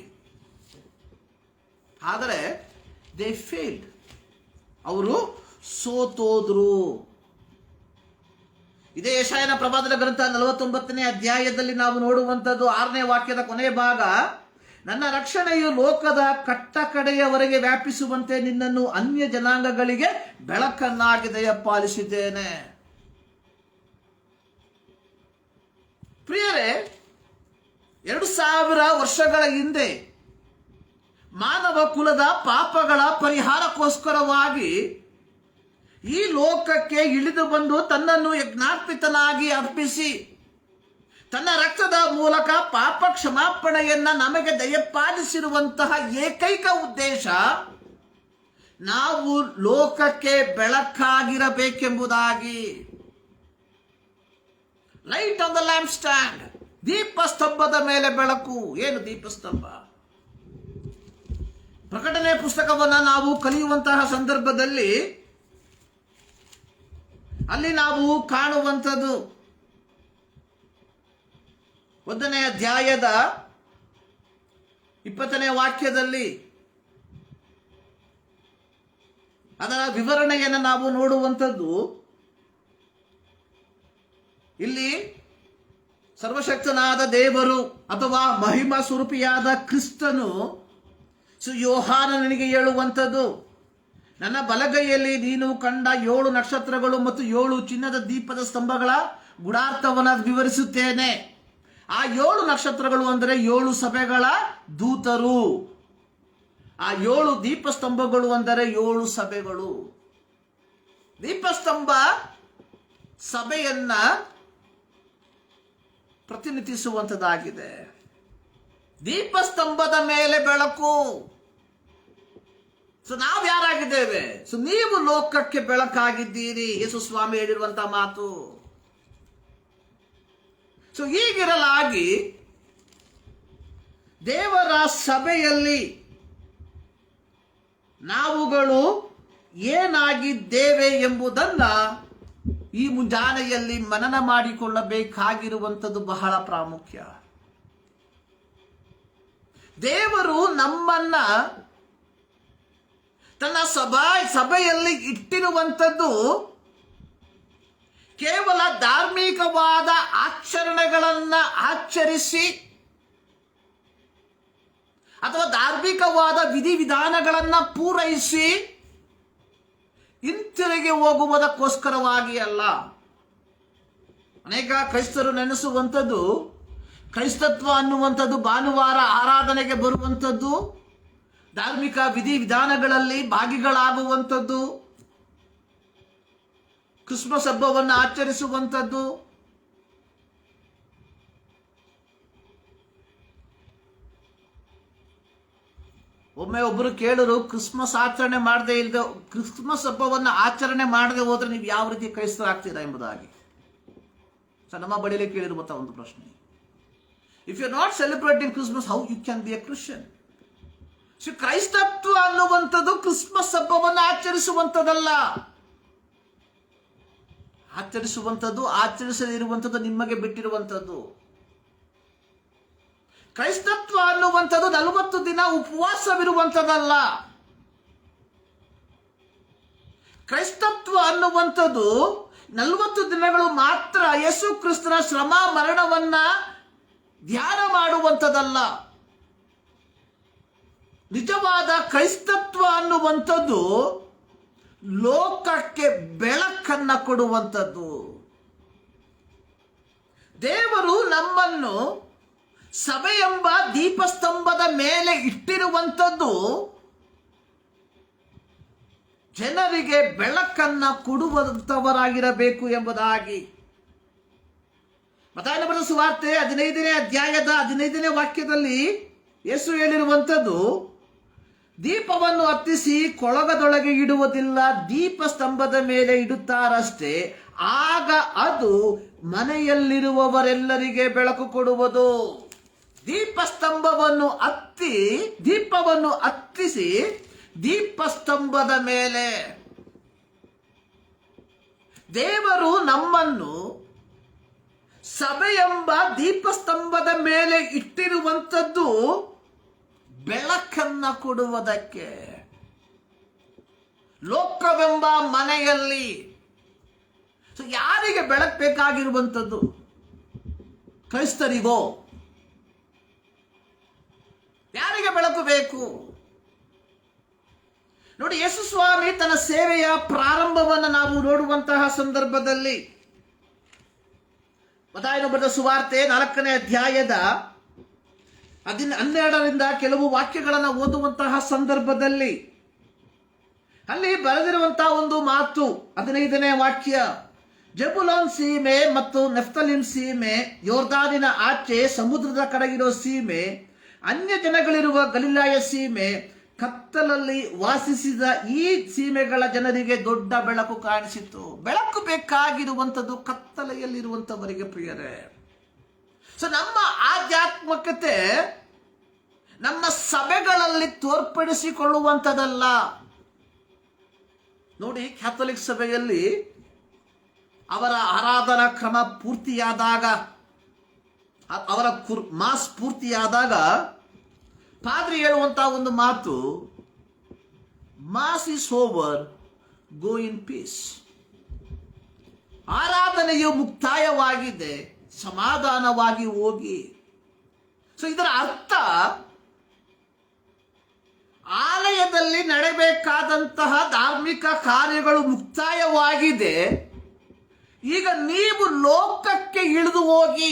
ಆದರೆ ದೇ ಫೇಲ್ಡ್, ಅವರು ಸೋತೋದ್ರು. ಇದೇ ಯೆಶಾಯನ ಪ್ರವಾದನ ಗ್ರಂಥ 49ನೇ ಅಧ್ಯಾಯದಲ್ಲಿ ನಾವು ನೋಡುವಂಥದ್ದು 6ನೇ ವಾಕ್ಯದ ಕೊನೆಯ ಭಾಗ, ನನ್ನ ರಕ್ಷಣೆಯು ಲೋಕದ ಕಟ್ಟ ಕಡೆಯವರೆಗೆ ವ್ಯಾಪಿಸುವಂತೆ ನಿನ್ನನ್ನು ಅನ್ಯ ಜನಾಂಗಗಳಿಗೆ ಬೆಳಕನ್ನಾಗಿ ದಯಪಾಲಿಸಿದ್ದೇನೆ. ಪ್ರಿಯರೇ, 2000 ವರ್ಷಗಳ ಹಿಂದೆ ಮಾನವ ಕುಲದ ಪಾಪಗಳ ಪರಿಹಾರಕ್ಕೋಸ್ಕರವಾಗಿ ಈ ಲೋಕಕ್ಕೆ ಇಳಿದು ಬಂದು ತನ್ನನ್ನು ಯಜ್ಞಾರ್ಪಿತನಾಗಿ ಅರ್ಪಿಸಿ ತನ್ನ ರಕ್ತದ ಮೂಲಕ ಪಾಪ ಕ್ಷಮಾಪಣೆಯನ್ನ ನಮಗೆ ದಯಪಾಲಿಸಿರುವಂತಹ ಏಕೈಕ ಉದ್ದೇಶ, ನಾವು ಲೋಕಕ್ಕೆ ಬೆಳಕಾಗಿರಬೇಕೆಂಬುದಾಗಿ. Light on the lamp stand, ದೀಪಸ್ತಂಭದ ಮೇಲೆ ಬೆಳಕು. ಏನು ದೀಪಸ್ತಂಭ? ಪ್ರಕಟಣೆ ಪುಸ್ತಕವನ್ನ ನಾವು ಕಲಿಯುವಂತಹ ಸಂದರ್ಭದಲ್ಲಿ ಅಲ್ಲಿ ನಾವು ಕಾಣುವಂಥದ್ದು 1ನೇ ಅಧ್ಯಾಯದ 20ನೇ ವಾಕ್ಯದಲ್ಲಿ ಅದರ ವಿವರಣೆಯನ್ನು ನಾವು ನೋಡುವಂಥದ್ದು. ಇಲ್ಲಿ ಸರ್ವಶಕ್ತನಾದ ದೇವರು ಅಥವಾ ಮಹಿಮಾ ಸ್ವರೂಪಿಯಾದ ಕ್ರಿಸ್ತನು ಯೋಹಾನನಿಗೆ ಹೇಳುವಂಥದ್ದು, ನನ್ನ ಬಲಗೈಯಲ್ಲಿ ನೀನು ಕಂಡ 7 ನಕ್ಷತ್ರಗಳು ಮತ್ತು 7 ಚಿನ್ನದ ದೀಪದ ಸ್ತಂಭಗಳ ಗುಡಾರ್ಥವನ್ನು ವಿವರಿಸುತ್ತೇನೆ. ಆ 7 ನಕ್ಷತ್ರಗಳು ಅಂದರೆ 7 ಸಭೆಗಳ ದೂತರು. ಆ 7 ದೀಪಸ್ತಂಭಗಳು ಅಂದರೆ 7 ಸಭೆಗಳು. ದೀಪಸ್ತಂಭ ಸಭೆಯನ್ನ ಪ್ರತಿನಿಧಿಸುವಂತದ್ದಾಗಿದೆ. ದೀಪಸ್ತಂಭದ ಮೇಲೆ ಬೆಳಕು. ಸೊ ನಾವು ಯಾರಾಗಿದ್ದೇವೆ? ಸೊ ನೀವು ಲೋಕಕ್ಕೆ ಬೆಳಕಾಗಿದ್ದೀರಿ, ಯೇಸು ಸ್ವಾಮಿ ಹೇಳಿರುವಂತಹ ಮಾತು. ಸೊ ಹೀಗಿರಲಾಗಿ ದೇವರ ಸಭೆಯಲ್ಲಿ ನಾವುಗಳು ಏನಾಗಿದ್ದೇವೆ ಎಂಬುದನ್ನ ಈ ಮುಂಜಾನೆಯಲ್ಲಿ ಮನನ ಮಾಡಿಕೊಳ್ಳಬೇಕಾಗಿರುವಂಥದ್ದು ಬಹಳ ಪ್ರಾಮುಖ್ಯ. ದೇವರು ನಮ್ಮನ್ನ ತನ್ನ ಸಭೆಯಲ್ಲಿ ಇಟ್ಟಿರುವಂಥದ್ದು ಕೇವಲ ಧಾರ್ಮಿಕವಾದ ಆಚರಣೆಗಳನ್ನ ಆಚರಿಸಿ ಅಥವಾ ಧಾರ್ಮಿಕವಾದ ವಿಧಿವಿಧಾನಗಳನ್ನ ಪೂರೈಸಿ ಹಿಂತಿರುಗಿ ಹೋಗುವುದಕ್ಕೋಸ್ಕರವಾಗಿ ಅಲ್ಲ. ಅನೇಕ ಕ್ರೈಸ್ತರು ನೆನೆಸುವಂಥದ್ದು, ಕ್ರೈಸ್ತತ್ವ ಅನ್ನುವಂಥದ್ದು ಭಾನುವಾರ ಆರಾಧನೆಗೆ ಬರುವಂಥದ್ದು, ಧಾರ್ಮಿಕ ವಿಧಿವಿಧಾನಗಳಲ್ಲಿ ಭಾಗಿಗಳಾಗುವಂಥದ್ದು, ಕ್ರಿಸ್ಮಸ್ ಹಬ್ಬವನ್ನು ಆಚರಿಸುವಂಥದ್ದು. ಒಮ್ಮೆ ಒಬ್ಬರು ಕೇಳರು, ಕ್ರಿಸ್ಮಸ್ ಆಚರಣೆ ಮಾಡದೆ ಇಲ್ಲದೆ ಕ್ರಿಸ್ಮಸ್ ಹಬ್ಬವನ್ನು ಆಚರಣೆ ಮಾಡದೆ ಹೋದ್ರೆ ನೀವು ಯಾವ ರೀತಿ ಕ್ರೈಸ್ತರಾಗ್ತೀರಾ ಎಂಬುದಾಗಿ ನಮ್ಮ ಬಳಿಯಲ್ಲಿ ಕೇಳಿರುವಂತಹ ಒಂದು ಪ್ರಶ್ನೆ. If you not celebrating Christmas, how you can be a Christian? ಕ್ರೈಸ್ತತ್ವ ಅನ್ನುವಂಥದ್ದು ಕ್ರಿಸ್ಮಸ್ ಹಬ್ಬವನ್ನು ಆಚರಿಸುವಂಥದ್ದಲ್ಲ. ಆಚರಿಸುವಂಥದ್ದು, ಆಚರಿಸದಿರುವಂಥದ್ದು ನಿಮಗೆ ಬಿಟ್ಟಿರುವಂಥದ್ದು. ಕ್ರೈಸ್ತತ್ವ ಅನ್ನುವಂಥದ್ದು 40 ದಿನ ಉಪವಾಸವಿರುವಂಥದ್ದಲ್ಲ. ಕ್ರೈಸ್ತತ್ವ ಅನ್ನುವಂಥದ್ದು 40 ದಿನಗಳು ಮಾತ್ರ ಯೇಸು ಕ್ರಿಸ್ತನ ಶ್ರಮ ಮರಣವನ್ನ ಧ್ಯಾನ ಮಾಡುವಂಥದ್ದಲ್ಲ. ನಿಜವಾದ ಕ್ರೈಸ್ತತ್ವ ಅನ್ನುವಂಥದ್ದು ಲೋಕಕ್ಕೆ ಬೆಳಕನ್ನ ಕೊಡುವಂಥದ್ದು. ದೇವರು ನಮ್ಮನ್ನು ಸಭೆಯೆಂಬ ದೀಪಸ್ತಂಭದ ಮೇಲೆ ಇಟ್ಟಿರುವಂಥದ್ದು ಜನರಿಗೆ ಬೆಳಕನ್ನ ಕೊಡುವಂಥವರಾಗಿರಬೇಕು ಎಂಬುದಾಗಿ. ಮತ್ತಾಯನ ಬರೆದ ಸುವಾರ್ತೆ 15ನೇ ಅಧ್ಯಾಯದ 15ನೇ ವಾಕ್ಯದಲ್ಲಿ ಯೇಸು ಹೇಳಿರುವಂಥದ್ದು, ದೀಪವನ್ನು ಹತ್ತಿಸಿ ಕೊಳಗದೊಳಗೆ ಇಡುವುದಿಲ್ಲ, ದೀಪಸ್ತಂಭದ ಮೇಲೆ ಇಡುತ್ತಾರಷ್ಟೇ, ಆಗ ಅದು ಮನೆಯಲ್ಲಿರುವವರೆಲ್ಲರಿಗೆ ಬೆಳಕು ಕೊಡುವುದು. ದೀಪವನ್ನು ಹತ್ತಿಸಿ ದೀಪಸ್ತಂಭದ ಮೇಲೆ ದೇವರು ನಮ್ಮನ್ನು ಸಭೆಯೆಂಬ ದೀಪಸ್ತಂಭದ ಮೇಲೆ ಇಟ್ಟಿರುವಂಥದ್ದು ಬೆಳಕನ್ನ ಕೊಡುವುದಕ್ಕೆ. ಲೋಕವೆಂಬ ಮನೆಯಲ್ಲಿ ಯಾರಿಗೆ ಬೆಳಕು ಬೇಕಾಗಿರುವಂಥದ್ದು? ಕ್ರೈಸ್ತರಿಗೋ? ಯಾರಿಗೆ ಬೆಳಕು ಬೇಕು? ನೋಡಿ, ಯೇಸು ಸ್ವಾಮಿ ತನ್ನ ಸೇವೆಯ ಪ್ರಾರಂಭವನ್ನು ನಾವು ನೋಡುವಂತಹ ಸಂದರ್ಭದಲ್ಲಿ ಮತ್ತಾಯನ ಬರೆದ ಸುವಾರ್ತೆ 4ನೇ ಅಧ್ಯಾಯದ 12ರಿಂದ ಕೆಲವು ವಾಕ್ಯಗಳನ್ನು ಓದುವಂತಹ ಸಂದರ್ಭದಲ್ಲಿ ಅಲ್ಲಿ ಬರೆದಿರುವಂತಹ ಒಂದು ಮಾತು, 15ನೇ ವಾಕ್ಯ, ಜಬುಲೋನ್ ಸೀಮೆ ಮತ್ತು ನೆಫ್ತಲಿಮ್ ಸೀಮೆ, ಯೋರ್ದಾನಿನ ಆಚೆ ಸಮುದ್ರದ ಕಡೆಗಿರೋ ಸೀಮೆ, ಅನ್ಯ ಜನಗಳಿರುವ ಗಲಿಲಾಯ ಸೀಮೆ, ಕತ್ತಲಲ್ಲಿ ವಾಸಿಸಿದ ಈ ಸೀಮೆಗಳ ಜನರಿಗೆ ದೊಡ್ಡ ಬೆಳಕು ಕಾಣಿಸಿತು. ಬೆಳಕು ಬೇಕಾಗಿರುವಂಥದ್ದು ಕತ್ತಲೆಯಲ್ಲಿರುವಂಥವರಿಗೆ ಪ್ರಿಯರೇ. ನಮ್ಮ ಆಧ್ಯಾತ್ಮಿಕತೆ ನಮ್ಮ ಸಭೆಗಳಲ್ಲಿ ತೋರ್ಪಡಿಸಿಕೊಳ್ಳುವಂಥದ್ದಲ್ಲ. ನೋಡಿ, ಕ್ಯಾಥೋಲಿಕ್ ಸಭೆಯಲ್ಲಿ ಅವರ ಆರಾಧನಾ ಕ್ರಮ ಪೂರ್ತಿಯಾದಾಗ, ಅವರ ಮಾಸ್ ಪೂರ್ತಿಯಾದಾಗ ಪಾದ್ರಿ ಹೇಳುವಂತಹ ಒಂದು ಮಾತು, mass is over, go in peace. ಆರಾಧನೆಯು ಮುಕ್ತಾಯವಾಗಿದೆ, ಸಮಾಧಾನವಾಗಿ ಹೋಗಿ. ಇದರ ಅರ್ಥ, ಆಲಯದಲ್ಲಿ ನಡೆಯಬೇಕಾದಂತಹ ಧಾರ್ಮಿಕ ಕಾರ್ಯಗಳು ಮುಕ್ತಾಯವಾಗಿದೆ, ಈಗ ನೀವು ಲೋಕಕ್ಕೆ ಇಳಿದು ಹೋಗಿ,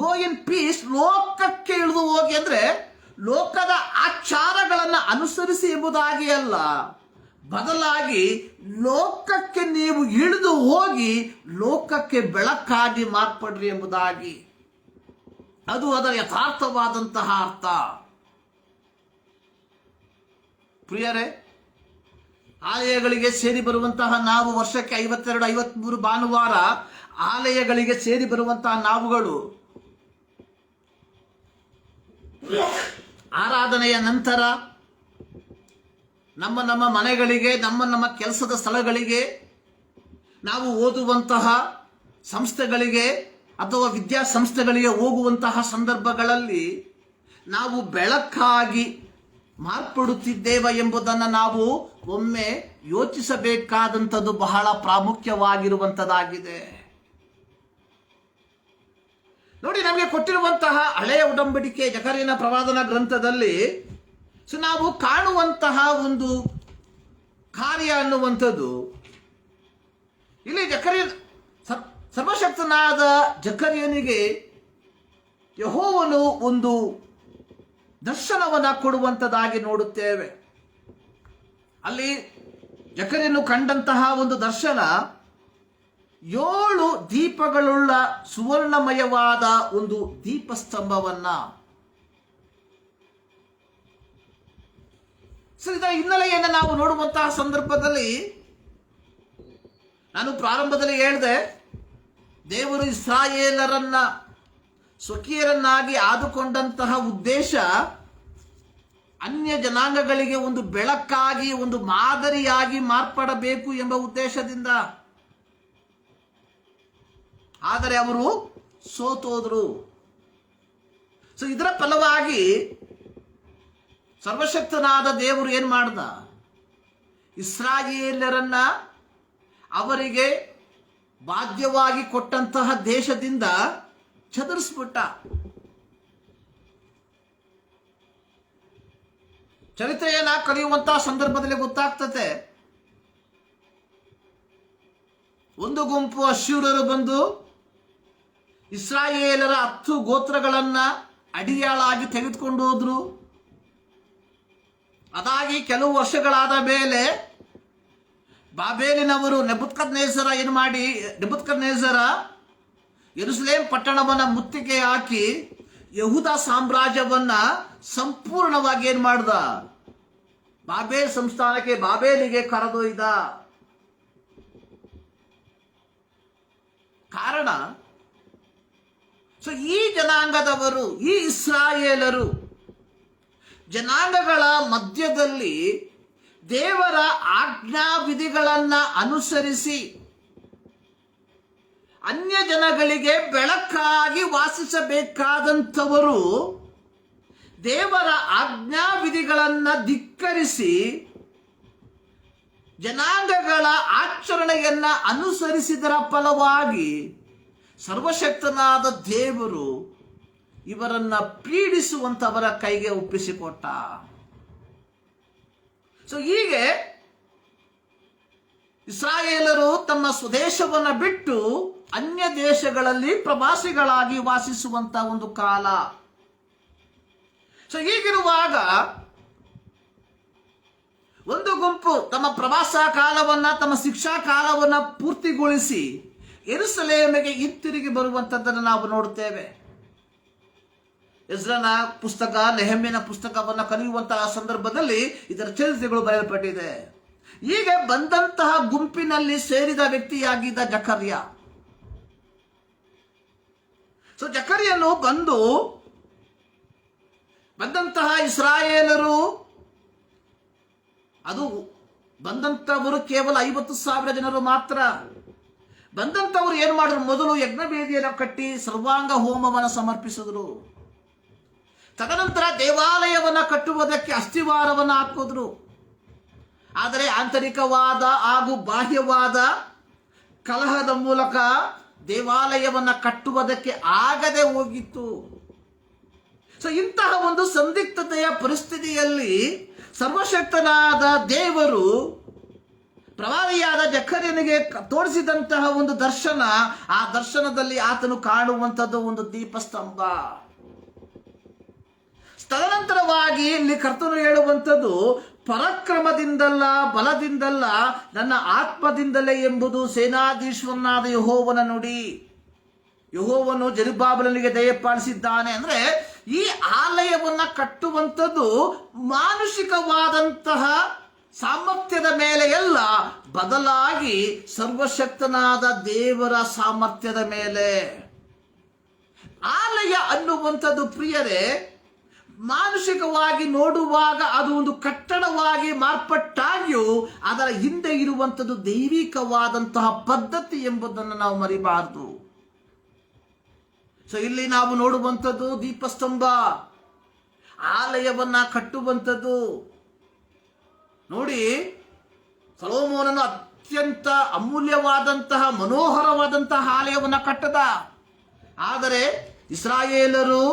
ಗೋ ಇನ್ ಪೀಸ್, ಲೋಕಕ್ಕೆ ಇಳಿದು ಹೋಗಿ ಅಂದ್ರೆ ಲೋಕದ ಆಚಾರಗಳನ್ನು ಅನುಸರಿಸಿ ಎಂಬುದಾಗಿ ಅಲ್ಲ, ಬದಲಾಗಿ ಲೋಕಕ್ಕೆ ನೀವು ಇಳಿದು ಹೋಗಿ ಲೋಕಕ್ಕೆ ಬೆಳಕಾಗಿ ಮಾರ್ಪಡ್ರಿ ಎಂಬುದಾಗಿ. ಅದು ಅದರ ಯಥಾರ್ಥವಾದಂತಹ ಅರ್ಥ. ಪ್ರಿಯರೇ, ಆಲಯಗಳಿಗೆ ಸೇರಿ ಬರುವಂತಹ ನಾವು ವರ್ಷಕ್ಕೆ 52-53 ಭಾನುವಾರ ಆಲಯಗಳಿಗೆ ಸೇರಿ ಬರುವಂತಹ ನಾವುಗಳು ಆರಾಧನೆಯ ನಂತರ ನಮ್ಮ ಮನೆಗಳಿಗೆ, ನಮ್ಮ ಕೆಲಸದ ಸ್ಥಳಗಳಿಗೆ, ನಾವು ಓದುವಂತಹ ಸಂಸ್ಥೆಗಳಿಗೆ ಅಥವಾ ವಿದ್ಯಾಸಂಸ್ಥೆಗಳಿಗೆ ಹೋಗುವಂತಹ ಸಂದರ್ಭಗಳಲ್ಲಿ ನಾವು ಬೆಳಕಾಗಿ ಮಾರ್ಪಡುತ್ತಿದ್ದೇವೆ ಎಂಬುದನ್ನು ನಾವು ಒಮ್ಮೆ ಯೋಚಿಸಬೇಕಾದಂಥದ್ದು ಬಹಳ ಪ್ರಾಮುಖ್ಯವಾಗಿರುವಂಥದ್ದಾಗಿದೆ. ನೋಡಿ, ನಮಗೆ ಕೊಟ್ಟಿರುವಂತಹ ಹಳೆಯ ಉಡಂಬಡಿಕೆ ಜಕರಿಯನ ಪ್ರವಾದನ ಗ್ರಂಥದಲ್ಲಿ ನಾವು ಕಾಣುವಂತಹ ಒಂದು ಕಾರ್ಯ ಅನ್ನುವಂಥದ್ದು, ಇಲ್ಲಿ ಸರ್ವಶಕ್ತನಾದ ಜಕರಿಯನಿಗೆ ಯೆಹೋವನು ಒಂದು ದರ್ಶನವನ್ನು ಕೊಡುವಂಥದ್ದಾಗಿ ನೋಡುತ್ತೇವೆ. ಅಲ್ಲಿ ಜಕರಿಯನು ಕಂಡಂತಹ ಒಂದು ದರ್ಶನ 7 ದೀಪಗಳುಳ್ಳ ಸುವರ್ಣಮಯವಾದ ಒಂದು ದೀಪಸ್ತಂಭವನ್ನ. ಇದರ ಹಿನ್ನೆಲೆಯನ್ನು ನಾವು ನೋಡುವಂತಹ ಸಂದರ್ಭದಲ್ಲಿ ನಾನು ಪ್ರಾರಂಭದಲ್ಲಿ ಹೇಳಿದೆ, ದೇವರು ಇಸ್ರಾಯೇಲರನ್ನ ಸ್ವಕೀಯರನ್ನಾಗಿ ಆದುಕೊಂಡಂತಹ ಉದ್ದೇಶ ಅನ್ಯ ಜನಾಂಗಗಳಿಗೆ ಒಂದು ಬೆಳಕಾಗಿ, ಒಂದು ಮಾದರಿಯಾಗಿ ಮಾರ್ಪಡಬೇಕು ಎಂಬ ಉದ್ದೇಶದಿಂದ. ಆದರೆ ಅವರು ಸೋತೋದ್ರು. ಇದರ ಫಲವಾಗಿ ಸರ್ವಶಕ್ತನಾದ ದೇವರು ಏನ್ ಮಾಡ್ದ? ಇಸ್ರಾಯೇಲರನ್ನ ಅವರಿಗೆ ಬಾಧ್ಯವಾಗಿ ಕೊಟ್ಟಂತಹ ದೇಶದಿಂದ ಚದುರಿಸ್ಬಿಟ್ಟ. ಚರಿತ್ರೆಯನ್ನ ಕಲಿಯುವಂತಹ ಸಂದರ್ಭದಲ್ಲಿ ಗೊತ್ತಾಗ್ತದೆ, ಒಂದು ಗುಂಪು ಅಶ್ಶೂರರು ಬಂದು ಇಸ್ರಾಯೇಲರ 10 ಗೋತ್ರಗಳನ್ನ ಅಡಿಯಾಳಾಗಿ ತೆಗೆದುಕೊಂಡು ಹೋದ್ರು. ಅದಾಗಿ ಕೆಲವು ವರ್ಷಗಳಾದ ಮೇಲೆ ಬಾಬೇಲಿನವರು ನೆಬೂಕದ್ನೆಚ್ಚರ ನೆಬೂಕದ್ನೆಚ್ಚರ ಯೆರೂಸಲೇಮ್ ಪಟ್ಟಣವನ್ನ ಮುತ್ತಿಗೆ ಹಾಕಿ ಯಹೂದ ಸಾಮ್ರಾಜ್ಯವನ್ನ ಸಂಪೂರ್ಣವಾಗಿ ಏನ್ ಮಾಡ್ದ? ಬಾಬೇಲ್ ಸಂಸ್ಥಾನಕ್ಕೆ, ಬಾಬೇಲಿಗೆ ಕರೆದೊಯ್ದ. ಕಾರಣ, ಈ ಜನಾಂಗದವರು, ಈ ಇಸ್ರಾಯೇಲರು ಜನಾಂಗಗಳ ಮಧ್ಯದಲ್ಲಿ ದೇವರ ಆಜ್ಞಾ ವಿಧಿಗಳನ್ನ ಅನುಸರಿಸಿ ಅನ್ಯ ಜನಗಳಿಗೆ ಬೆಳಕಾಗಿ ವಾಸಿಸಬೇಕಾದಂಥವರು ದೇವರ ಆಜ್ಞಾ ವಿಧಿಗಳನ್ನ ಧಿಕ್ಕರಿಸಿ ಜನಾಂಗಗಳ ಆಚರಣೆಯನ್ನ ಅನುಸರಿಸಿದರ ಫಲವಾಗಿ ಸರ್ವಶಕ್ತನಾದ ದೇವರು ಇವರನ್ನ ಪೀಡಿಸುವಂತವರ ಕೈಗೆ ಒಪ್ಪಿಸಿಕೊಟ್ಟ. ಹೀಗೆ ಇಸ್ರಾಯೇಲರು ತಮ್ಮ ಸ್ವದೇಶವನ್ನ ಬಿಟ್ಟು ಅನ್ಯ ದೇಶಗಳಲ್ಲಿ ಪ್ರವಾಸಿಗಳಾಗಿ ವಾಸಿಸುವಂತ ಒಂದು ಕಾಲ. ಹೀಗಿರುವಾಗ ಒಂದು ಗುಂಪು ತಮ್ಮ ಪ್ರವಾಸ ಕಾಲವನ್ನ, ತಮ್ಮ ಶಿಕ್ಷಾ ಕಾಲವನ್ನ ಪೂರ್ತಿಗೊಳಿಸಿ ಯೆರೂಸಲೇಮಿಗೆ ಹಿಂತಿರುಗಿ ಬರುವಂತದ್ದನ್ನು ನಾವು ನೋಡುತ್ತೇವೆ. ಎಜ್ರನ ಪುಸ್ತಕ, ನೆಹಮ್ಯನ ಪುಸ್ತಕವನ್ನ ಕಲಿಯುವಂತಹ ಸಂದರ್ಭದಲ್ಲಿ ಇದರ ಚರಿತ್ರೆಗಳು ಬರೆಯಲ್ಪಟ್ಟಿದೆ. ಹೀಗೆ ಬಂದಂತಹ ಗುಂಪಿನಲ್ಲಿ ಸೇರಿದ ವ್ಯಕ್ತಿಯಾಗಿದ್ದ ಜಕರ್ಯ. ಜಕರ್ಯನು ಬಂದಂತಹ ಇಸ್ರಾಯೇಲರು, ಅದು ಬಂದಂತವರು ಕೇವಲ 50,000 ಜನರು ಮಾತ್ರ. ಬಂದಂತವರು ಏನ್ ಮಾಡಿದ್ರು? ಮೊದಲು ಯಜ್ಞವೇದಿಯನ್ನು ಕಟ್ಟಿ ಸರ್ವಾಂಗ ಹೋಮವನ್ನು ಸಮರ್ಪಿಸಿದ್ರು. ತದನಂತರ ದೇವಾಲಯವನ್ನ ಕಟ್ಟುವುದಕ್ಕೆ ಅಸ್ಥಿವಾರವನ್ನ ಹಾಕಿದ್ರು. ಆದರೆ ಆಂತರಿಕವಾದ ಹಾಗೂ ಬಾಹ್ಯವಾದ ಕಲಹದ ಮೂಲಕ ದೇವಾಲಯವನ್ನ ಕಟ್ಟುವುದಕ್ಕೆ ಆಗದೆ ಹೋಗಿತ್ತು. ಇಂತಹ ಒಂದು ಸಂದಿಗ್ಧತೆಯ ಪರಿಸ್ಥಿತಿಯಲ್ಲಿ ಸರ್ವಶಕ್ತನಾದ ದೇವರು ಪ್ರವಾದಿಯಾದ ಜಕರ್ಯನಿಗೆ ತೋರಿಸಿದಂತಹ ಒಂದು ದರ್ಶನ, ಆ ದರ್ಶನದಲ್ಲಿ ಆತನು ಕಾಣುವಂಥದ್ದು ಒಂದು ದೀಪಸ್ತಂಭ. ತದನಂತರವಾಗಿ ಇಲ್ಲಿ ಕರ್ತನು ಹೇಳುವಂಥದ್ದು, ಪರಾಕ್ರಮದಿಂದಲ್ಲ, ಬಲದಿಂದಲ್ಲ, ನನ್ನ ಆತ್ಮದಿಂದಲೇ ಎಂಬುದು ಸೇನಾಧೀಶ್ವರನಾದ ಯೆಹೋವನ ನುಡಿ. ಯೆಹೋವನು ಜೆರುಬ್ಬಾಬೆಲನಿಗೆ ದಯಪಾಲಿಸಿದ್ದಾನೆ. ಅಂದ್ರೆ ಈ ಆಲಯವನ್ನ ಕಟ್ಟುವಂಥದ್ದು ಮಾನುಷಿಕವಾದಂತಹ ಸಾಮರ್ಥ್ಯದ ಮೇಲೆ ಎಲ್ಲ, ಬದಲಾಗಿ ಸರ್ವಶಕ್ತನಾದ ದೇವರ ಸಾಮರ್ಥ್ಯದ ಮೇಲೆ. ಆಲಯ ಅನ್ನುವಂಥದ್ದು ಪ್ರಿಯರೇ, ಮಾನುಷಿಕವಾಗಿ ನೋಡುವಾಗ ಅದು ಒಂದು ಕಟ್ಟಡವಾಗಿ ಮಾರ್ಪಟ್ಟಾಗಿಯೂ ಅದರ ಹಿಂದೆ ಇರುವಂಥದ್ದು ದೈವಿಕವಾದಂತಹ ಪದ್ಧತಿ ಎಂಬುದನ್ನು ನಾವು ಮರಿಬಾರದು. ಇಲ್ಲಿ ನಾವು ನೋಡುವಂಥದ್ದು ದೀಪಸ್ತಂಭ, ಆಲಯವನ್ನ ಕಟ್ಟುವಂಥದ್ದು. ನೋಡಿ, ಸೊಲೊಮೋನನು ಅತ್ಯಂತ ಅಮೂಲ್ಯವಾದಂತಹ ಮನೋಹರವಾದಂತಹ ಆಲಯವನ್ನ ಕಟ್ಟದ. ಆದರೆ ಇಸ್ರಾಯೇಲರು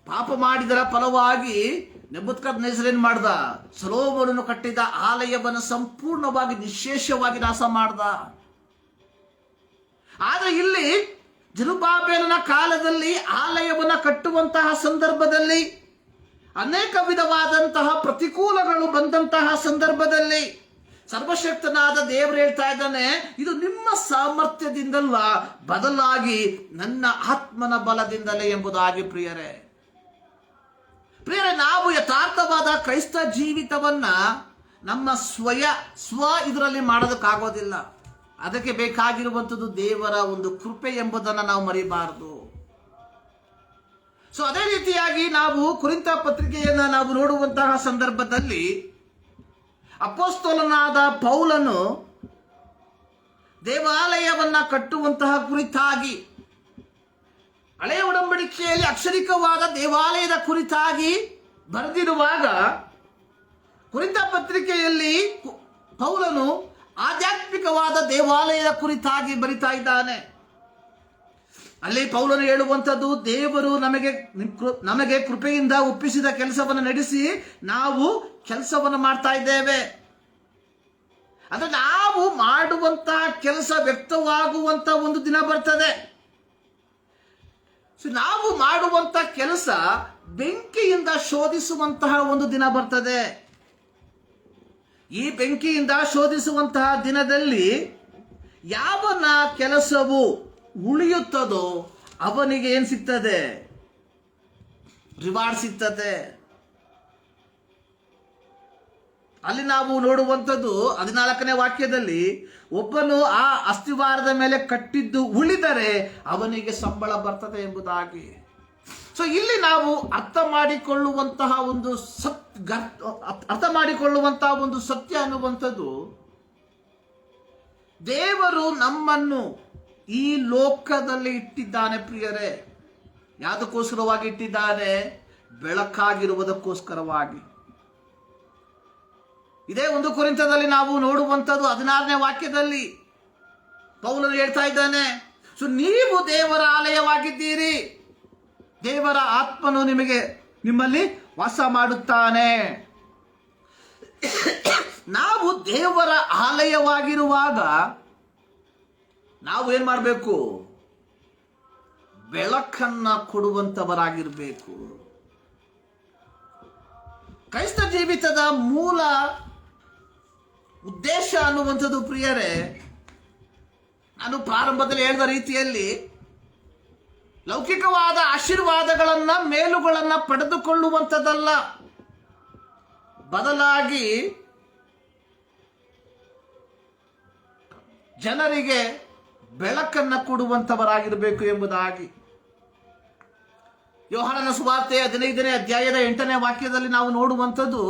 ಪಾಪ ಮಾಡಿದರ ಫಲವಾಗಿ ನೆಬೂಕದ್ನೆಚ್ಚರ ಏನ್ ಮಾಡ್ದ? ಸೊಲೊಮೋನನು ಕಟ್ಟಿದ ಆಲಯವನ್ನು ಸಂಪೂರ್ಣವಾಗಿ ನಿಶ್ಶೇಷವಾಗಿ ನಾಶ ಮಾಡ್ದ. ಆದ್ರೆ ಇಲ್ಲಿ ಜೆರುಬ್ಬಾಬೆಲನ ಕಾಲದಲ್ಲಿ ಆಲಯವನ್ನ ಕಟ್ಟುವಂತಹ ಸಂದರ್ಭದಲ್ಲಿ ಅನೇಕ ವಿಧವಾದಂತಹ ಪ್ರತಿಕೂಲಗಳು ಬಂದಂತಹ ಸಂದರ್ಭದಲ್ಲಿ ಸರ್ವಶಕ್ತನಾದ ದೇವರು ಹೇಳ್ತಾ ಇದ್ದಾನೆ, ಇದು ನಿಮ್ಮ ಸಾಮರ್ಥ್ಯದಿಂದಲ್ಲ, ಬದಲಾಗಿ ನನ್ನ ಆತ್ಮನ ಬಲದಿಂದಲೇ ಎಂಬುದಾಗಿ. ಪ್ರಿಯರೇ, ನಾವು ಯಥಾರ್ಥವಾದ ಕ್ರೈಸ್ತ ಜೀವಿತವನ್ನ ನಮ್ಮ ಸ್ವ ಇದರಲ್ಲಿ ಮಾಡೋದಕ್ಕಾಗೋದಿಲ್ಲ. ಅದಕ್ಕೆ ಬೇಕಾಗಿರುವಂಥದ್ದು ದೇವರ ಒಂದು ಕೃಪೆ ಎಂಬುದನ್ನು ನಾವು ಮರಿಬಾರದು. ಸೊ ಅದೇ ರೀತಿಯಾಗಿ ನಾವು ಕೊರಿಂಥ ಪತ್ರಿಕೆಯನ್ನು ನಾವು ನೋಡುವಂತಹ ಸಂದರ್ಭದಲ್ಲಿ ಅಪೊಸ್ತಲನಾದ ಪೌಲನು ದೇವಾಲಯವನ್ನ ಕಟ್ಟುವಂತಹ ಕುರಿತಾಗಿ, ಹಳೆಯ ಒಡಂಬಡಿಕೆಯಲ್ಲಿ ಅಕ್ಷರಿಕವಾದ ದೇವಾಲಯದ ಕುರಿತಾಗಿ ಬರೆದಿರುವಾಗ, ಕೊರಿಂಥ ಪತ್ರಿಕೆಯಲ್ಲಿ ಪೌಲನು ಆಧ್ಯಾತ್ಮಿಕವಾದ ದೇವಾಲಯದ ಕುರಿತಾಗಿ ಬರಿತಾ ಇದ್ದಾನೆ. ಅಲ್ಲಿ ಪೌಲನು ಹೇಳುವಂಥದ್ದು, ದೇವರು ನಮಗೆ ಕೃಪೆಯಿಂದ ಒಪ್ಪಿಸಿದ ಕೆಲಸವನ್ನು ನಡೆಸಿ ನಾವು ಕೆಲಸವನ್ನು ಮಾಡ್ತಾ ಇದ್ದೇವೆ. ಅಂದ್ರೆ ನಾವು ಮಾಡುವಂತಹ ಕೆಲಸ ವ್ಯಕ್ತವಾಗುವಂತ ಒಂದು ದಿನ ಬರ್ತದೆ. ನಾವು ಮಾಡುವಂತ ಕೆಲಸ ಬೆಂಕಿಯಿಂದ ಶೋಧಿಸುವಂತಹ ಒಂದು ದಿನ ಬರ್ತದೆ. ಈ ಬೆಂಕಿಯಿಂದ ಶೋಧಿಸುವಂತಹ ದಿನದಲ್ಲಿ ಯಾವನ ಕೆಲಸವು ಉಳಿಯುತ್ತದೋ ಅವನಿಗೆ ಏನ್ ಸಿಗ್ತದೆ? ರಿವಾರ್ಡ್ ಸಿಗ್ತದೆ. ಅಲ್ಲಿ ನಾವು ನೋಡುವಂಥದ್ದು 14ನೇ ವಾಕ್ಯದಲ್ಲಿ, ಒಬ್ಬನು ಆ ಅಸ್ಥಿವಾರದ ಮೇಲೆ ಕಟ್ಟಿದ್ದು ಉಳಿದರೆ ಅವನಿಗೆ ಸಂಬಳ ಬರ್ತದೆ ಎಂಬುದಾಗಿ. ಸೊ ಇಲ್ಲಿ ನಾವು ಅರ್ಥ ಮಾಡಿಕೊಳ್ಳುವಂತಹ ಒಂದು ಸತ್ಯ ಅನ್ನುವಂಥದ್ದು, ದೇವರು ನಮ್ಮನ್ನು ಈ ಲೋಕದಲ್ಲಿ ಇಟ್ಟಿದ್ದಾನೆ ಪ್ರಿಯರೇ. ಯಾವುದಕ್ಕೋಸ್ಕರವಾಗಿ ಇಟ್ಟಿದ್ದಾನೆ? ಬೆಳಕಾಗಿರುವುದಕ್ಕೋಸ್ಕರವಾಗಿ. ಇದೇ 1 ಕೊರಿಂಥದಲ್ಲಿ ನಾವು ನೋಡುವಂಥದ್ದು 16ನೇ ವಾಕ್ಯದಲ್ಲಿ ಪೌಲನು ಹೇಳ್ತಾ ಇದ್ದಾನೆ, ಸೊ ನೀವು ದೇವರ ಆಲಯವಾಗಿದ್ದೀರಿ, ದೇವರ ಆತ್ಮನು ನಿಮ್ಮಲ್ಲಿ ವಾಸ ಮಾಡುತ್ತಾನೆ. ನಾವು ದೇವರ ಆಲಯವಾಗಿರುವಾಗ ನಾವು ಏನ್ ಮಾಡಬೇಕು? ಬೆಳಕನ್ನ ಕೊಡುವಂತವರಾಗಿರ್ಬೇಕು. ಕ್ರೈಸ್ತ ಜೀವಿತದ ಮೂಲ ಉದ್ದೇಶ ಅನ್ನುವಂಥದ್ದು ಪ್ರಿಯರೇ, ನಾನು ಪ್ರಾರಂಭದಲ್ಲಿ ಹೇಳಿದ ರೀತಿಯಲ್ಲಿ ಲೌಕಿಕವಾದ ಆಶೀರ್ವಾದಗಳನ್ನ ಮೇಲುಗಳನ್ನ ಪಡೆದುಕೊಳ್ಳುವಂಥದ್ದಲ್ಲ, ಬದಲಾಗಿ ಜನರಿಗೆ ಬೆಳಕನ್ನ ಕೊಡುವಂತವರಾಗಿರಬೇಕು ಎಂಬುದಾಗಿ. ಯೋಹಾನನ ಸುವಾರ್ತೆ 15ನೇ ಅಧ್ಯಾಯದ 8ನೇ ವಾಕ್ಯದಲ್ಲಿ ನಾವು ನೋಡುವಂಥದ್ದು,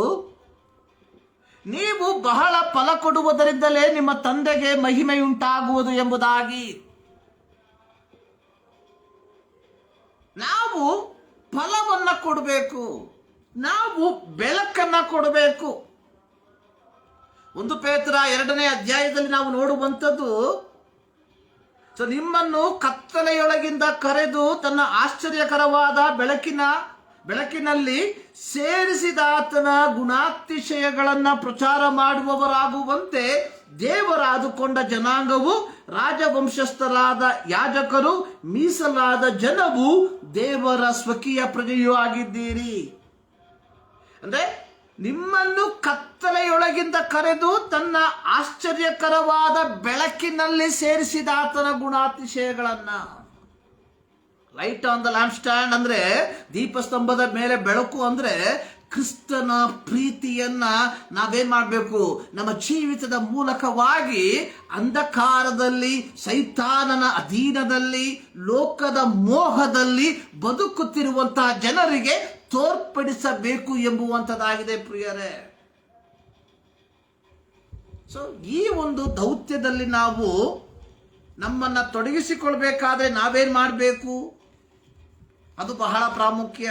ನೀವು ಬಹಳ ಫಲ ಕೊಡುವುದರಿಂದಲೇ ನಿಮ್ಮ ತಂದೆಗೆ ಮಹಿಮೆಯುಂಟಾಗುವುದು ಎಂಬುದಾಗಿ. ನಾವು ಫಲವನ್ನ ಕೊಡಬೇಕು, ನಾವು ಬೆಳಕನ್ನ ಕೊಡಬೇಕು. 1 ಪೇತ್ರ 2ನೇ ಅಧ್ಯಾಯದಲ್ಲಿ ನಾವು ನೋಡುವಂಥದ್ದು, ಸೊ ನಿಮ್ಮನ್ನು ಕತ್ತಲೆಯೊಳಗಿಂದ ಕರೆದು ತನ್ನ ಆಶ್ಚರ್ಯಕರವಾದ ಬೆಳಕಿನಲ್ಲಿ ಸೇರಿಸಿದಾತನ ಗುಣಾತಿಶಯಗಳನ್ನ ಪ್ರಚಾರ ಮಾಡುವವರಾಗುವಂತೆ ದೇವರಾದುಕೊಂಡ ಜನಾಂಗವು, ರಾಜವಂಶಸ್ಥರಾದ ಯಾಜಕರು, ಮೀಸಲಾದ ಜನವು, ದೇವರ ಸ್ವಕೀಯ ಪ್ರಜೆಯೂ ಆಗಿದ್ದೀರಿ. ಅಂದ್ರೆ ನಿಮ್ಮನ್ನು ಕತ್ತಲೆಯೊಳಗಿಂದ ಕರೆದು ತನ್ನ ಆಶ್ಚರ್ಯಕರವಾದ ಬೆಳಕಿನಲ್ಲಿ ಸೇರಿಸಿದಾತನ ಗುಣಾತಿಶಯಗಳನ್ನ. Light on the lamp stand ಅಂದ್ರೆ ದೀಪಸ್ತಂಭದ ಮೇಲೆ ಬೆಳಕು ಅಂದ್ರೆ ಕ್ರಿಸ್ತನ ಪ್ರೀತಿಯನ್ನ ನಾವೇನ್ ಮಾಡಬೇಕು? ನಮ್ಮ ಜೀವಿತದ ಮೂಲಕವಾಗಿ ಅಂಧಕಾರದಲ್ಲಿ, ಸೈತಾನನ ಅಧೀನದಲ್ಲಿ, ಲೋಕದ ಮೋಹದಲ್ಲಿ ಬದುಕುತ್ತಿರುವಂತಹ ಜನರಿಗೆ ತೋರ್ಪಡಿಸಬೇಕು ಎಂಬುವಂಥದ್ದಾಗಿದೆ ಪ್ರಿಯರೇ. ಸೊ ಈ ಒಂದು ದೌತ್ಯದಲ್ಲಿ ನಾವು ನಮ್ಮನ್ನ ತೊಡಗಿಸಿಕೊಳ್ಬೇಕಾದ್ರೆ ನಾವೇನ್ ಮಾಡಬೇಕು? ಅದು ಬಹಳ ಪ್ರಾಮುಖ್ಯ.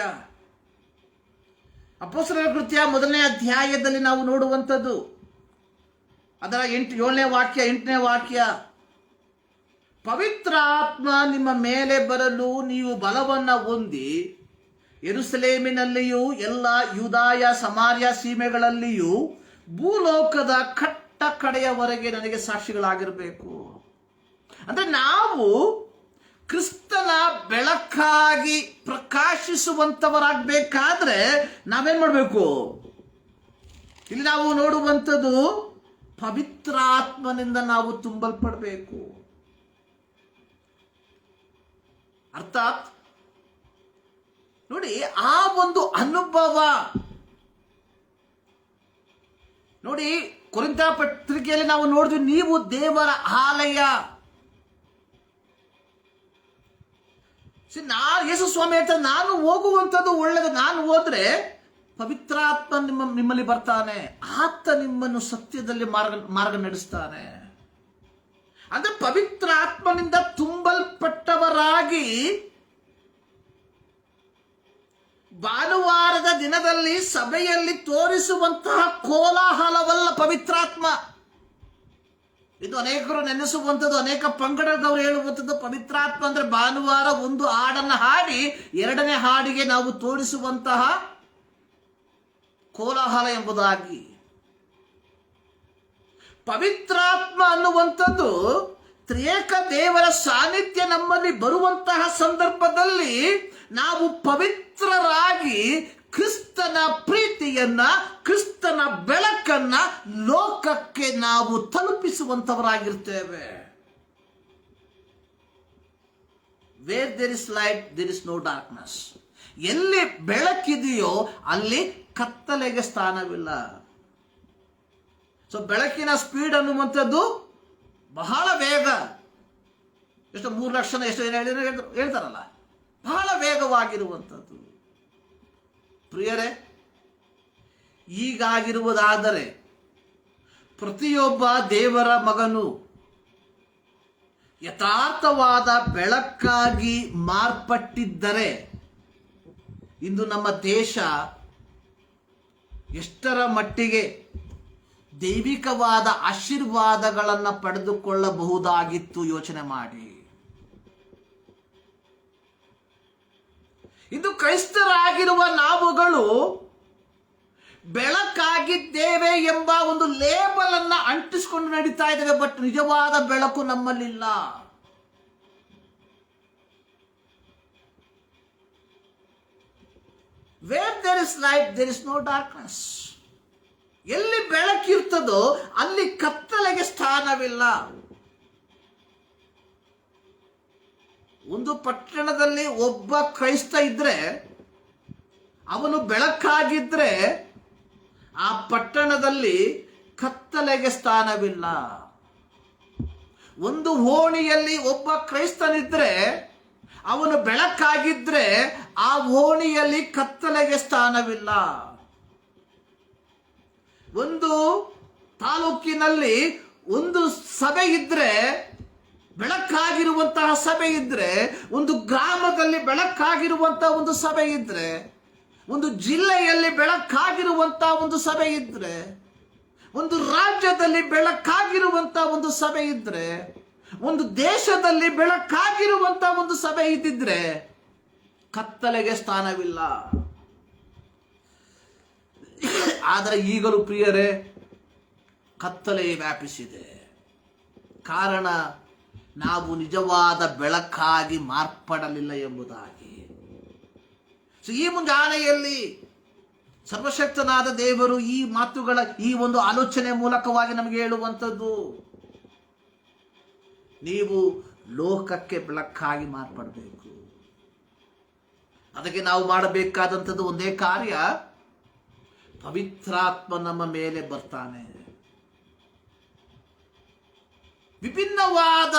ಅಪೊಸ್ತಲರ ಕೃತ್ಯ 1ನೇ ಅಧ್ಯಾಯದಲ್ಲಿ ನಾವು ನೋಡುವಂಥದ್ದು, ಅದರ 7ನೇ ವಾಕ್ಯ 8ನೇ ವಾಕ್ಯ, ಪವಿತ್ರ ಆತ್ಮ ನಿಮ್ಮ ಮೇಲೆ ಬರಲು ನೀವು ಬಲವನ್ನ ಹೊಂದಿ ಯೆರೂಸಲೇಮಿನಲ್ಲಿಯೂ ಎಲ್ಲ ಯೂದಾಯ ಸಮಾರ್ಯ ಸೀಮೆಗಳಲ್ಲಿಯೂ ಭೂಲೋಕದ ಕಟ್ಟ ಕಡೆಯವರೆಗೆ ನನಗೆ ಸಾಕ್ಷಿಗಳಾಗಿರಬೇಕು. ಅಂದ್ರೆ ನಾವು ಕ್ರಿಸ್ತನ ಬೆಳಕಾಗಿ ಪ್ರಕಾಶಿಸುವಂತವರಾಗಬೇಕಾದ್ರೆ ನಾವೇನ್ ಮಾಡಬೇಕು? ಇಲ್ಲಿ ನಾವು ನೋಡುವಂಥದ್ದು ಪವಿತ್ರಾತ್ಮನಿಂದ ನಾವು ತುಂಬಲ್ಪಡಬೇಕು. ಅರ್ಥಾತ್ ನೋಡಿ, ಆ ಒಂದು ಅನುಭವ ನೋಡಿ, ಕೊರಿಂಥ ಪತ್ರಿಕೆಯಲ್ಲಿ ನಾವು ನೋಡಿದ್ವಿ, ನೀವು ದೇವರ ಆಲಯ. ಯೇಸು ಸ್ವಾಮಿ ಹೇಳ್ತಾರೆ, ನಾನು ಹೋಗುವಂಥದ್ದು ಒಳ್ಳೆಯದು. ನಾನು ಹೋದ್ರೆ ಪವಿತ್ರಾತ್ಮ ನಿಮ್ಮಲ್ಲಿ ಬರ್ತಾನೆ, ಆತ ನಿಮ್ಮನ್ನು ಸತ್ಯದಲ್ಲಿ ಮಾರ್ಗ ನಡೆಸ್ತಾನೆ. ಅಂದ್ರೆ ಪವಿತ್ರ ಆತ್ಮನಿಂದ ತುಂಬಲ್ಪಟ್ಟವರಾಗಿ ಭಾನುವಾರದ ದಿನದಲ್ಲಿ ಸಭೆಯಲ್ಲಿ ತೋರಿಸುವಂತಹ ಕೋಲಾಹಲವಲ್ಲ ಪವಿತ್ರಾತ್ಮ. ಇದು ಅನೇಕರು ನೆನೆಸುವಂಥದ್ದು, ಅನೇಕ ಪಂಗಡದವರು ಹೇಳುವಂಥದ್ದು. ಪವಿತ್ರಾತ್ಮ ಅಂದ್ರೆ ಭಾನುವಾರ ಒಂದು ಹಾಡನ್ನು ಹಾಡಿ ಎರಡನೇ ಹಾಡಿಗೆ ನಾವು ತೋರಿಸುವಂತಹ ಕೋಲಾಹಲ ಎಂಬುದಾಗಿ. ಪವಿತ್ರಾತ್ಮ ಅನ್ನುವಂಥದ್ದು ತ್ರಿಯೇಕ ದೇವರ ಸಾನ್ನಿಧ್ಯ ನಮ್ಮಲ್ಲಿ ಬರುವಂತಹ ಸಂದರ್ಭದಲ್ಲಿ ನಾವು ಪವಿತ್ರರಾಗಿ ಕ್ರಿಸ್ತನ ಪ್ರೀತಿಯನ್ನ, ಕ್ರಿಸ್ತನ ಬೆಳಕನ್ನ ಲೋಕಕ್ಕೆ ನಾವು ತಲುಪಿಸುವಂತವರಾಗಿರ್ತೇವೆ. Where there is light there is no darkness. ಎಲ್ಲಿ ಬೆಳಕಿದೆಯೋ ಅಲ್ಲಿ ಕತ್ತಲೆಗೆ ಸ್ಥಾನವಿಲ್ಲ. ಸೊ ಬೆಳಕಿನ ಸ್ಪೀಡ್ ಅನ್ನುವಂಥದ್ದು ಬಹಳ ವೇಗ. ಎಷ್ಟು 3 ಲಕ್ಷ ಎಷ್ಟು ಹೇಳ್ತಾರಲ್ಲ, ಬಹಳ ವೇಗವಾಗಿರುವಂಥದ್ದು. ಪ್ರಿಯರೇ, ಹೀಗಾಗಿರುವುದಾದರೆ ಪ್ರತಿಯೊಬ್ಬ ದೇವರ ಮಗನು ಯಥಾರ್ಥವಾದ ಬೆಳಕಾಗಿ ಮಾರ್ಪಟ್ಟಿದ್ದರೆ ಇಂದು ನಮ್ಮ ದೇಶ ಎಷ್ಟರ ಮಟ್ಟಿಗೆ ದೈವಿಕವಾದ ಆಶೀರ್ವಾದಗಳನ್ನು ಪಡೆದುಕೊಳ್ಳಬಹುದಾಗಿತ್ತು ಯೋಚನೆ ಮಾಡಿ. ಇದು ಕ್ರೈಸ್ತರಾಗಿರುವ ನಾವುಗಳು ಬೆಳಕಾಗಿದ್ದೇವೆ ಎಂಬ ಒಂದು ಲೇಬಲ್ ಅನ್ನ ಅಂಟಿಸಿಕೊಂಡು ನಡೀತಾ ಇದ್ದೇವೆ. ಬಟ್ ನಿಜವಾದ ಬೆಳಕು ನಮ್ಮಲ್ಲಿಲ್ಲ. Where there is light there is no darkness. ಎಲ್ಲಿ ಬೆಳಕಿರ್ತದೋ ಅಲ್ಲಿ ಕತ್ತಲೆಗೆ ಸ್ಥಾನವಿಲ್ಲ. ಒಂದು ಪಟ್ಟಣದಲ್ಲಿ ಒಬ್ಬ ಕ್ರೈಸ್ತ ಇದ್ರೆ, ಅವನು ಬೆಳಕಾಗಿದ್ರೆ ಆ ಪಟ್ಟಣದಲ್ಲಿ ಕತ್ತಲೆಗೆ ಸ್ಥಾನವಿಲ್ಲ. ಒಂದು ಓಣಿಯಲ್ಲಿ ಒಬ್ಬ ಕ್ರೈಸ್ತನಿದ್ರೆ, ಅವನು ಬೆಳಕಾಗಿದ್ರೆ ಆ ಓಣಿಯಲ್ಲಿ ಕತ್ತಲೆಗೆ ಸ್ಥಾನವಿಲ್ಲ. ಒಂದು ತಾಲೂಕಿನಲ್ಲಿ ಒಂದು ಸಭೆ ಇದ್ರೆ, ಬೆಳಕಾಗಿರುವಂತಹ ಸಭೆ ಇದ್ರೆ, ಒಂದು ಗ್ರಾಮದಲ್ಲಿ ಬೆಳಕಾಗಿರುವಂತಹ ಒಂದು ಸಭೆ ಇದ್ರೆ, ಒಂದು ಜಿಲ್ಲೆಯಲ್ಲಿ ಬೆಳಕಾಗಿರುವಂತಹ ಒಂದು ಸಭೆ ಇದ್ರೆ, ಒಂದು ರಾಜ್ಯದಲ್ಲಿ ಬೆಳಕಾಗಿರುವಂತಹ ಒಂದು ಸಭೆ ಇದ್ರೆ, ಒಂದು ದೇಶದಲ್ಲಿ ಬೆಳಕಾಗಿರುವಂತಹ ಒಂದು ಸಭೆ ಇದ್ದಿದ್ರೆ ಕತ್ತಲೆಗೆ ಸ್ಥಾನವಿಲ್ಲ. ಆದರೆ ಈಗಲೂ ಪ್ರಿಯರೇ ಕತ್ತಲೆ ವ್ಯಾಪಿಸಿದೆ. ಕಾರಣ ನಾವು ನಿಜವಾದ ಬೆಳಕಾಗಿ ಮಾರ್ಪಡಲಿಲ್ಲ ಎಂಬುದಾಗಿ. ಈ ಮುಂಜಾನೆಯಲ್ಲಿ ಸರ್ವಶಕ್ತನಾದ ದೇವರು ಈ ಮಾತುಗಳ ಈ ಒಂದು ಆಲೋಚನೆ ಮೂಲಕವಾಗಿ ನಮಗೆ ಹೇಳುವಂಥದ್ದು, ನೀವು ಲೋಕಕ್ಕೆ ಬೆಳಕಾಗಿ ಮಾರ್ಪಡಬೇಕು. ಅದಕ್ಕೆ ನಾವು ಮಾಡಬೇಕಾದಂಥದ್ದು ಒಂದೇ ಕಾರ್ಯ, ಪವಿತ್ರಾತ್ಮ ನಮ್ಮ ಮೇಲೆ ಬರ್ತಾನೆ. ವಿಭಿನ್ನವಾದ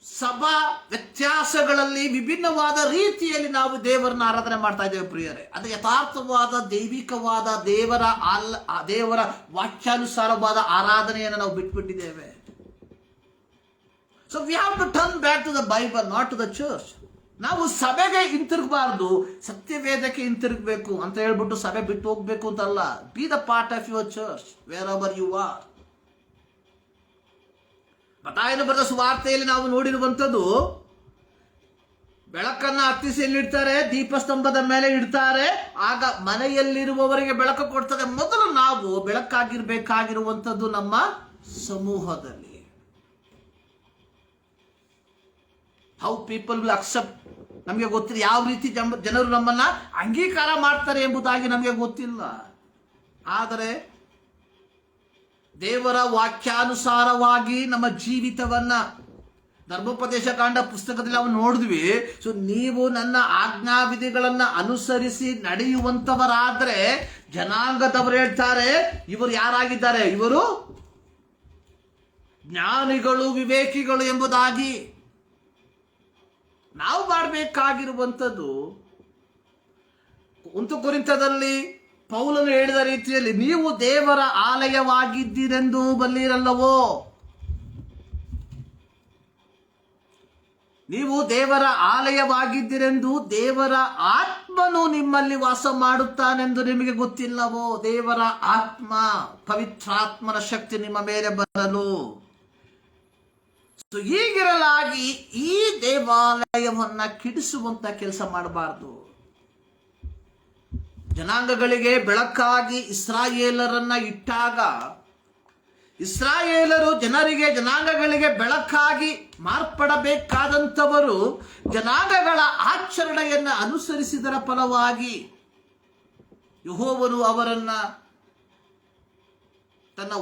ಸಭಾ ವ್ಯತ್ಯಾಸಗಳಲ್ಲಿ ವಿಭಿನ್ನವಾದ ರೀತಿಯಲ್ಲಿ ನಾವು ದೇವರನ್ನ ಆರಾಧನೆ ಮಾಡ್ತಾ ಇದ್ದೇವೆ ಪ್ರಿಯರೇ. ಅದು ಯಥಾರ್ಥವಾದ ದೈವಿಕವಾದ ದೇವರ ವಾಕ್ಯಾನುಸಾರವಾದ ಆರಾಧನೆಯನ್ನು ನಾವು ಬಿಟ್ಬಿಟ್ಟಿದ್ದೇವೆ. So we have to turn back to the Bible, not to the church. ನಾವು ಸಭೆಗೆ ಹಿಂತಿರುಗಬಾರ್ದು, ಸತ್ಯವೇದಕ್ಕೆ ಹಿಂತಿರುಗಬೇಕು ಅಂತ ಹೇಳ್ಬಿಟ್ಟು ಸಭೆ ಬಿಟ್ಟು ಹೋಗ್ಬೇಕು ಅಂತಲ್ಲ. Be the part of your church wherever you are. ಮತ್ತಾಯನು ಬರೆದ ಸುವಾರ್ತೆಯಲ್ಲಿ ನಾವು ನೋಡಿರುವಂಥದ್ದು, ಬೆಳಕನ್ನ ಹತ್ತಿಸಿ ಎಲ್ಲಿಡ್ತಾರೆ? ದೀಪಸ್ತಂಭದ ಮೇಲೆ ಇಡ್ತಾರೆ. ಆಗ ಮನೆಯಲ್ಲಿರುವವರಿಗೆ ಬೆಳಕು ಕೊಡ್ತದೆ. ಮೊದಲು ನಾವು ಬೆಳಕಾಗಿರ್ಬೇಕಾಗಿರುವಂಥದ್ದು ನಮ್ಮ ಸಮೂಹದಲ್ಲಿ. ಹೌ ಪೀಪಲ್ ವಿಲ್ ಅಕ್ಸೆಪ್ಟ್ ನಮಗೆ ಗೊತ್ತಿಲ್ಲ. ಯಾವ ರೀತಿ ಜನರು ನಮ್ಮನ್ನ ಅಂಗೀಕಾರ ಮಾಡ್ತಾರೆ ಎಂಬುದಾಗಿ ನಮಗೆ ಗೊತ್ತಿಲ್ಲ. ಆದರೆ ದೇವರ ವಾಕ್ಯಾನುಸಾರವಾಗಿ ನಮ್ಮ ಜೀವಿತವನ್ನ ಧರ್ಮೋಪದೇಶ ಕಾಂಡ ಪುಸ್ತಕದಲ್ಲಿ ನಾವು ನೋಡಿದ್ವಿ. ಸೊ ನೀವು ನನ್ನ ಆಜ್ಞಾವಿಧಿಗಳನ್ನ ಅನುಸರಿಸಿ ನಡೆಯುವಂತವರಾದ್ರೆ ಜನಾಂಗದವರು ಹೇಳ್ತಾರೆ, ಇವರು ಯಾರಾಗಿದ್ದಾರೆ? ಇವರು ಜ್ಞಾನಿಗಳು, ವಿವೇಕಿಗಳು ಎಂಬುದಾಗಿ. ನಾವು ಮಾಡಬೇಕಾಗಿರುವಂಥದ್ದು 1 ಕೊರಿಂಥದಲ್ಲಿ ಪೌಲನು ಹೇಳಿದ ರೀತಿಯಲ್ಲಿ ನೀವು ದೇವರ ಆಲಯವಾಗಿದ್ದೀರೆಂದು ಬಲ್ಲಿರಲ್ಲವೋ. ನೀವು ದೇವರ ಆಲಯವಾಗಿದ್ದೀರೆಂದು ದೇವರ ಆತ್ಮನು ನಿಮ್ಮಲ್ಲಿ ವಾಸ ಮಾಡುತ್ತಾನೆಂದು ನಿಮಗೆ ಗೊತ್ತಿಲ್ಲವೋ. ದೇವರ ಆತ್ಮ, ಪವಿತ್ರಾತ್ಮನ ಶಕ್ತಿ ನಿಮ್ಮ ಮೇಲೆ ಬರಲು. ಹೀಗಿರಲಾಗಿ ಈ ದೇವಾಲಯವನ್ನ ಕೆಡಿಸುವಂತ ಕೆಲಸ ಮಾಡಬಾರದು. ಜನಾಂಗಗಳಿಗೆ ಬೆಳಕಾಗಿ ಇಸ್ರಾಯೇಲರನ್ನ ಇಟ್ಟಾಗ ಇಸ್ರಾಯೇಲರು ಜನರಿಗೆ, ಜನಾಂಗಗಳಿಗೆ ಬೆಳಕಾಗಿ ಮಾರ್ಪಡಬೇಕಾದಂಥವರು ಜನಾಂಗಗಳ ಆಚರಣೆಯನ್ನು ಅನುಸರಿಸಿದರ ಫಲವಾಗಿ ಯೆಹೋವನು ಅವರನ್ನ ತನ್ನ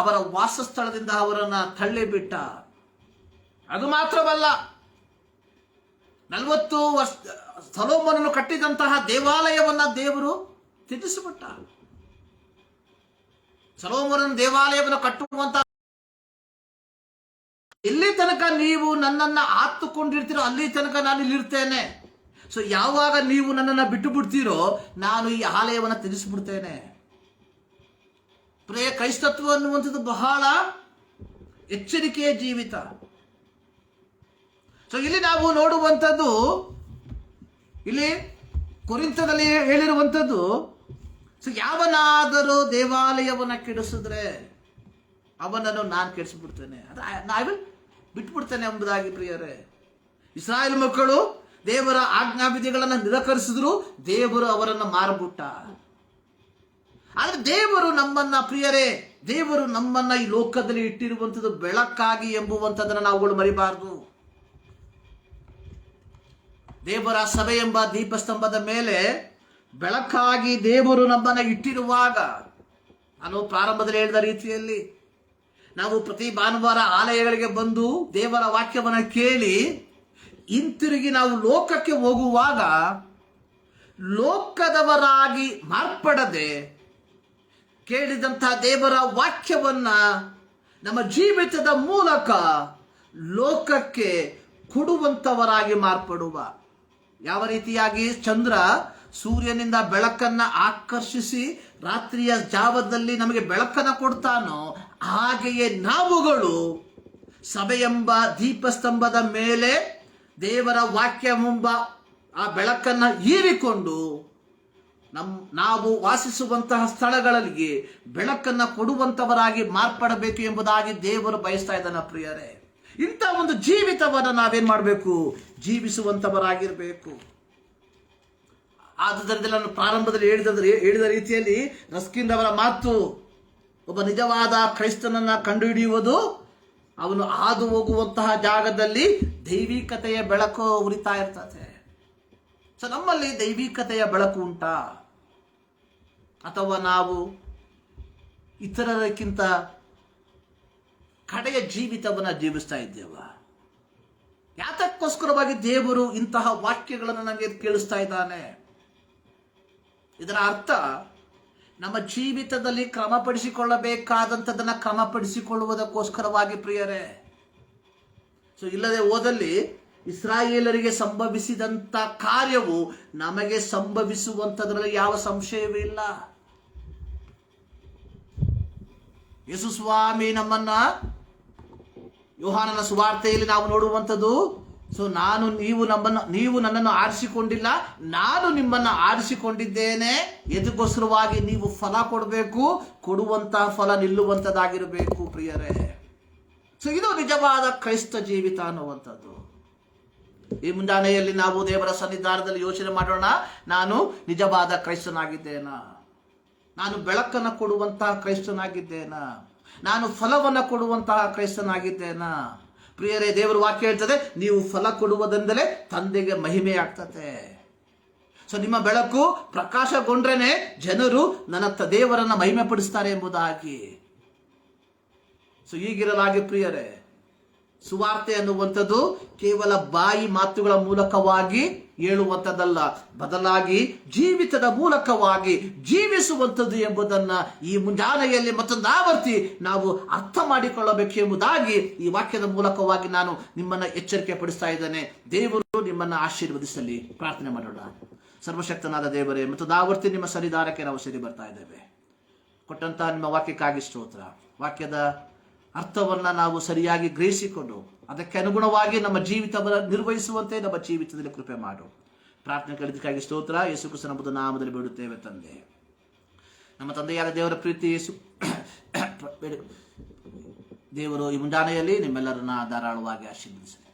ಅವರ ವಾಸಸ್ಥಳದಿಂದ ಅವರನ್ನ ತಳ್ಳಿಬಿಟ್ಟ. ಅದು ಮಾತ್ರವಲ್ಲ, 40 ವರ್ಷ ಸೊಲೊಮೋನನು ಕಟ್ಟಿದಂತಹ ದೇವಾಲಯವನ್ನ ದೇವರು ತ್ಯಜಿಸಿಬಿಟ್ಟ. ಸೊಲೊಮೋನನ ದೇವಾಲಯವನ್ನು ಕಟ್ಟುವಂತ ಎಲ್ಲಿ ತನಕ ನೀವು ನನ್ನನ್ನ ಆತ್ತುಕೊಂಡಿರ್ತೀರೋ ಅಲ್ಲಿ ತನಕ ನಾನು ಇಲ್ಲಿರ್ತೇನೆ. ಸೊ ಯಾವಾಗ ನೀವು ನನ್ನನ್ನ ಬಿಟ್ಟು ಬಿಡ್ತೀರೋ ನಾನು ಈ ಆಲಯವನ್ನು ತ್ಯಜಿಸಿಬಿಡ್ತೇನೆ. ಕ್ರೈಸ್ತತ್ವ ಅನ್ನುವಂಥದ್ದು ಬಹಳ ಎಚ್ಚರಿಕೆಯ ಜೀವಿತ. ಸೊ ಇಲ್ಲಿ ನಾವು ನೋಡುವಂಥದ್ದು, ಇಲ್ಲಿ ಕೊರಿಂಥದಲ್ಲಿ ಹೇಳಿರುವಂಥದ್ದು, ಸೊ ಯಾವನಾದರೂ ದೇವಾಲಯವನ್ನು ಕೆಡಿಸಿದ್ರೆ ಅವನನ್ನು ನಾನು ಕೆಡಿಸ್ಬಿಡ್ತೇನೆ, ನಾವೇ ಬಿಟ್ಬಿಡ್ತೇನೆ ಎಂಬುದಾಗಿ. ಪ್ರಿಯರೇ, ಇಸ್ರಾಯೇಲ್ ಮಕ್ಕಳು ದೇವರ ಆಜ್ಞಾವಿಧಿಗಳನ್ನು ನಿರಾಕರಿಸಿದ್ರು, ದೇವರು ಅವರನ್ನು ಮಾರ್ಬಿಟ್ಟ. ಆದ್ರೆ ದೇವರು ನಮ್ಮನ್ನ, ಪ್ರಿಯರೇ, ದೇವರು ನಮ್ಮನ್ನ ಈ ಲೋಕದಲ್ಲಿ ಇಟ್ಟಿರುವಂಥದ್ದು ಬೆಳಕಾಗಿ ಎಂಬುವಂಥದ್ದನ್ನು ನಾವುಗಳು ಮರಿಬಾರದು. ದೇವರ ಸಭೆ ಎಂಬ ದೀಪಸ್ತಂಭದ ಮೇಲೆ ಬೆಳಕಾಗಿ ದೇವರು ನಮ್ಮನ್ನ ಇಟ್ಟಿರುವಾಗ, ನಾನು ಪ್ರಾರಂಭದಲ್ಲಿ ಹೇಳಿದ ರೀತಿಯಲ್ಲಿ ನಾವು ಪ್ರತಿ ಭಾನುವಾರ ಆಲಯಗಳಿಗೆ ಬಂದು ದೇವರ ವಾಕ್ಯವನ್ನು ಕೇಳಿ ಹಿಂತಿರುಗಿ ನಾವು ಲೋಕಕ್ಕೆ ಹೋಗುವಾಗ ಲೋಕದವರಾಗಿ ಮಾರ್ಪಡದೆ ಕೇಳಿದಂತಹ ದೇವರ ವಾಕ್ಯವನ್ನ ನಮ್ಮ ಜೀವಿತದ ಮೂಲಕ ಲೋಕಕ್ಕೆ ಕೊಡುವಂತವರಾಗಿ ಮಾರ್ಪಡುವ. ಯಾವ ರೀತಿಯಾಗಿ ಚಂದ್ರ ಸೂರ್ಯನಿಂದ ಬೆಳಕನ್ನ ಆಕರ್ಷಿಸಿ ರಾತ್ರಿಯ ಜಾವದಲ್ಲಿ ನಮಗೆ ಬೆಳಕನ್ನು ಕೊಡ್ತಾನೋ, ಹಾಗೆಯೇ ನಾವುಗಳು ಸಭೆ ಎಂಬ ದೀಪಸ್ತಂಭದ ಮೇಲೆ ದೇವರ ವಾಕ್ಯವೆಂಬ ಆ ಬೆಳಕನ್ನು ಹೀರಿಕೊಂಡು ನಾವು ವಾಸಿಸುವಂತಹ ಸ್ಥಳಗಳಲ್ಲಿ ಬೆಳಕನ್ನು ಕೊಡುವಂತವರಾಗಿ ಮಾರ್ಪಡಬೇಕು ಎಂಬುದಾಗಿ ದೇವರು ಬಯಸ್ತಾ ಇದ್ದಾನೆ. ಪ್ರಿಯರೇ, ಇಂಥ ಒಂದು ಜೀವಿತವನ್ನು ನಾವೇನ್ ಮಾಡಬೇಕು? ಜೀವಿಸುವಂತವರಾಗಿರ್ಬೇಕು. ಆದುದರಿಂದ ನಾನು ಪ್ರಾರಂಭದಲ್ಲಿ ಹೇಳಿದ ರೀತಿಯಲ್ಲಿ ರಸ್ಕಿನ್ ಅವರ ಮಾತು, ಒಬ್ಬ ನಿಜವಾದ ಕ್ರೈಸ್ತನನ್ನ ಕಂಡುಹಿಡಿಯುವುದು ಅವನು ಹಾದು ಹೋಗುವಂತಹ ಜಾಗದಲ್ಲಿ ದೈವಿಕತೆಯ ಬೆಳಕು ಉರಿತಾ ಇರ್ತದೆ. ಸೊ ನಮ್ಮಲ್ಲಿ ದೈವಿಕತೆಯ ಬೆಳಕು ಉಂಟಾ, ಅಥವಾ ನಾವು ಇತರರಿಗಿಂತ ಕಡೆಯ ಜೀವಿತವನ್ನು ಜೀವಿಸ್ತಾ ಇದ್ದೇವ? ಯಾತಕ್ಕೋಸ್ಕರವಾಗಿ ದೇವರು ಇಂತಹ ವಾಕ್ಯಗಳನ್ನು ನಮಗೆ ಕೇಳಿಸ್ತಾ ಇದ್ದಾನೆ? ಇದರ ಅರ್ಥ ನಮ್ಮ ಜೀವಿತದಲ್ಲಿ ಕ್ರಮಪಡಿಸಿಕೊಳ್ಳಬೇಕಾದಂಥದ್ದನ್ನ ಕ್ರಮಪಡಿಸಿಕೊಳ್ಳುವುದಕ್ಕೋಸ್ಕರವಾಗಿ. ಪ್ರಿಯರೇ, ಸೊ ಇಲ್ಲದೆ ಹೋದಲ್ಲಿ ಇಸ್ರಾಯೇಲರಿಗೆ ಸಂಭವಿಸಿದಂತ ಕಾರ್ಯವು ನಮಗೆ ಸಂಭವಿಸುವಂಥದ್ರಲ್ಲಿ ಯಾವ ಸಂಶಯವೂ ಇಲ್ಲ. ಯೇಸು ಸ್ವಾಮಿ ನಮ್ಮನ್ನ ಯೋಹಾನನ ಸುವಾರ್ತೆಯಲ್ಲಿ ನಾವು ನೋಡುವಂಥದ್ದು, ಸೊ ನೀವು ನನ್ನನ್ನು ಆರಿಸಿಕೊಂಡಿಲ್ಲ, ನಾನು ನಿಮ್ಮನ್ನ ಆರಿಸಿಕೊಂಡಿದ್ದೇನೆ. ಎದಕ್ಕೋಸ್ಕರವಾಗಿ? ನೀವು ಫಲ ಕೊಡಬೇಕು, ಕೊಡುವಂತಹ ಫಲ ನಿಲ್ಲುವಂಥದ್ದಾಗಿರಬೇಕು. ಪ್ರಿಯರೇ, ಸೊ ಇದು ನಿಜವಾದ ಕ್ರೈಸ್ತ ಜೀವಿತ ಅನ್ನುವಂಥದ್ದು. ಈ ಮುಂಜಾನೆಯಲ್ಲಿ ನಾವು ದೇವರ ಸನ್ನಿಧಾನದಲ್ಲಿ ಯೋಚನೆ ಮಾಡೋಣ, ನಾನು ನಿಜವಾದ ಕ್ರೈಸ್ತನಾಗಿದ್ದೇನಾ? ನಾನು ಬೆಳಕನ್ನು ಕೊಡುವಂತಹ ಕ್ರೈಸ್ತನಾಗಿದ್ದೇನಾ? ನಾನು ಫಲವನ್ನು ಕೊಡುವಂತಹ ಕ್ರೈಸ್ತನಾಗಿದ್ದೇನಾ? ಪ್ರಿಯರೇ, ದೇವರ ವಾಕ್ಯ ಹೇಳ್ತದೆ, ನೀವು ಫಲ ಕೊಡುವುದೆಂದರೆ ತಂದೆಗೆ ಮಹಿಮೆ ಆಗ್ತದೆ. ಸೊ ನಿಮ್ಮ ಬೆಳಕು ಪ್ರಕಾಶಗೊಂಡ್ರೇನೆ ಜನರು ನನ್ನ ದೇವರನ್ನ ಮಹಿಮೆ ಪಡಿಸ್ತಾರೆ ಎಂಬುದಾಗಿ. ಸೊ ಹೀಗಿರಲಾಗಿ ಪ್ರಿಯರೇ, ಸುವಾರ್ತೆ ಅನ್ನುವಂಥದ್ದು ಕೇವಲ ಬಾಯಿ ಮಾತುಗಳ ಮೂಲಕವಾಗಿ ಹೇಳುವಂಥದ್ದಲ್ಲ, ಬದಲಾಗಿ ಜೀವಿತದ ಮೂಲಕವಾಗಿ ಜೀವಿಸುವಂಥದ್ದು ಎಂಬುದನ್ನ ಈ ಮುಂಜಾನೆಯಲ್ಲಿ ಮತ್ತೊಂದು ಆವರ್ತಿ ನಾವು ಅರ್ಥ ಮಾಡಿಕೊಳ್ಳಬೇಕು ಎಂಬುದಾಗಿ ಈ ವಾಕ್ಯದ ಮೂಲಕವಾಗಿ ನಾನು ನಿಮ್ಮನ್ನ ಎಚ್ಚರಿಕೆ ಪಡಿಸ್ತಾ ಇದ್ದೇನೆ. ದೇವರು ನಿಮ್ಮನ್ನ ಆಶೀರ್ವದಿಸಲಿ. ಪ್ರಾರ್ಥನೆ ಮಾಡೋಣ. ಸರ್ವಶಕ್ತನಾದ ದೇವರೇ, ಮತ್ತೊಂದು ಆವರ್ತಿ ನಿಮ್ಮ ಸನ್ನಿಧಾನಕ್ಕೆ ನಾವು ಸೇರಿ ಬರ್ತಾ ಇದ್ದೇವೆ. ಕೊಟ್ಟಂತ ನಿಮ್ಮ ವಾಕ್ಯಕ್ಕಾಗಿ ಸ್ತೋತ್ರ. ವಾಕ್ಯದ ಅರ್ಥವನ್ನ ನಾವು ಸರಿಯಾಗಿ ಗ್ರಹಿಸಿಕೊಂಡು ಅದಕ್ಕೆ ಅನುಗುಣವಾಗಿ ನಮ್ಮ ಜೀವಿತವನ್ನು ನಿರ್ವಹಿಸುವಂತೆ ನಮ್ಮ ಜೀವಿತದಲ್ಲಿ ಕೃಪೆ ಮಾಡು. ಪ್ರಾರ್ಥನೆ ಕೇಳಿದಕ್ಕಾಗಿ ಸ್ತೋತ್ರ. ಯೇಸು ಕ್ರಿಸ್ತನ ನಾಮದಲ್ಲಿ ಬೇಡುತ್ತೇವೆ ತಂದೆ. ನಮ್ಮ ತಂದೆಯಾದ ದೇವರ ಪ್ರೀತಿ ದೇವರು ಈ ಮುಂಜಾನೆಯಲ್ಲಿ ನಿಮ್ಮೆಲ್ಲರನ್ನ ಧಾರಾಳವಾಗಿ ಆಶೀರ್ವದಿಸಲಿ.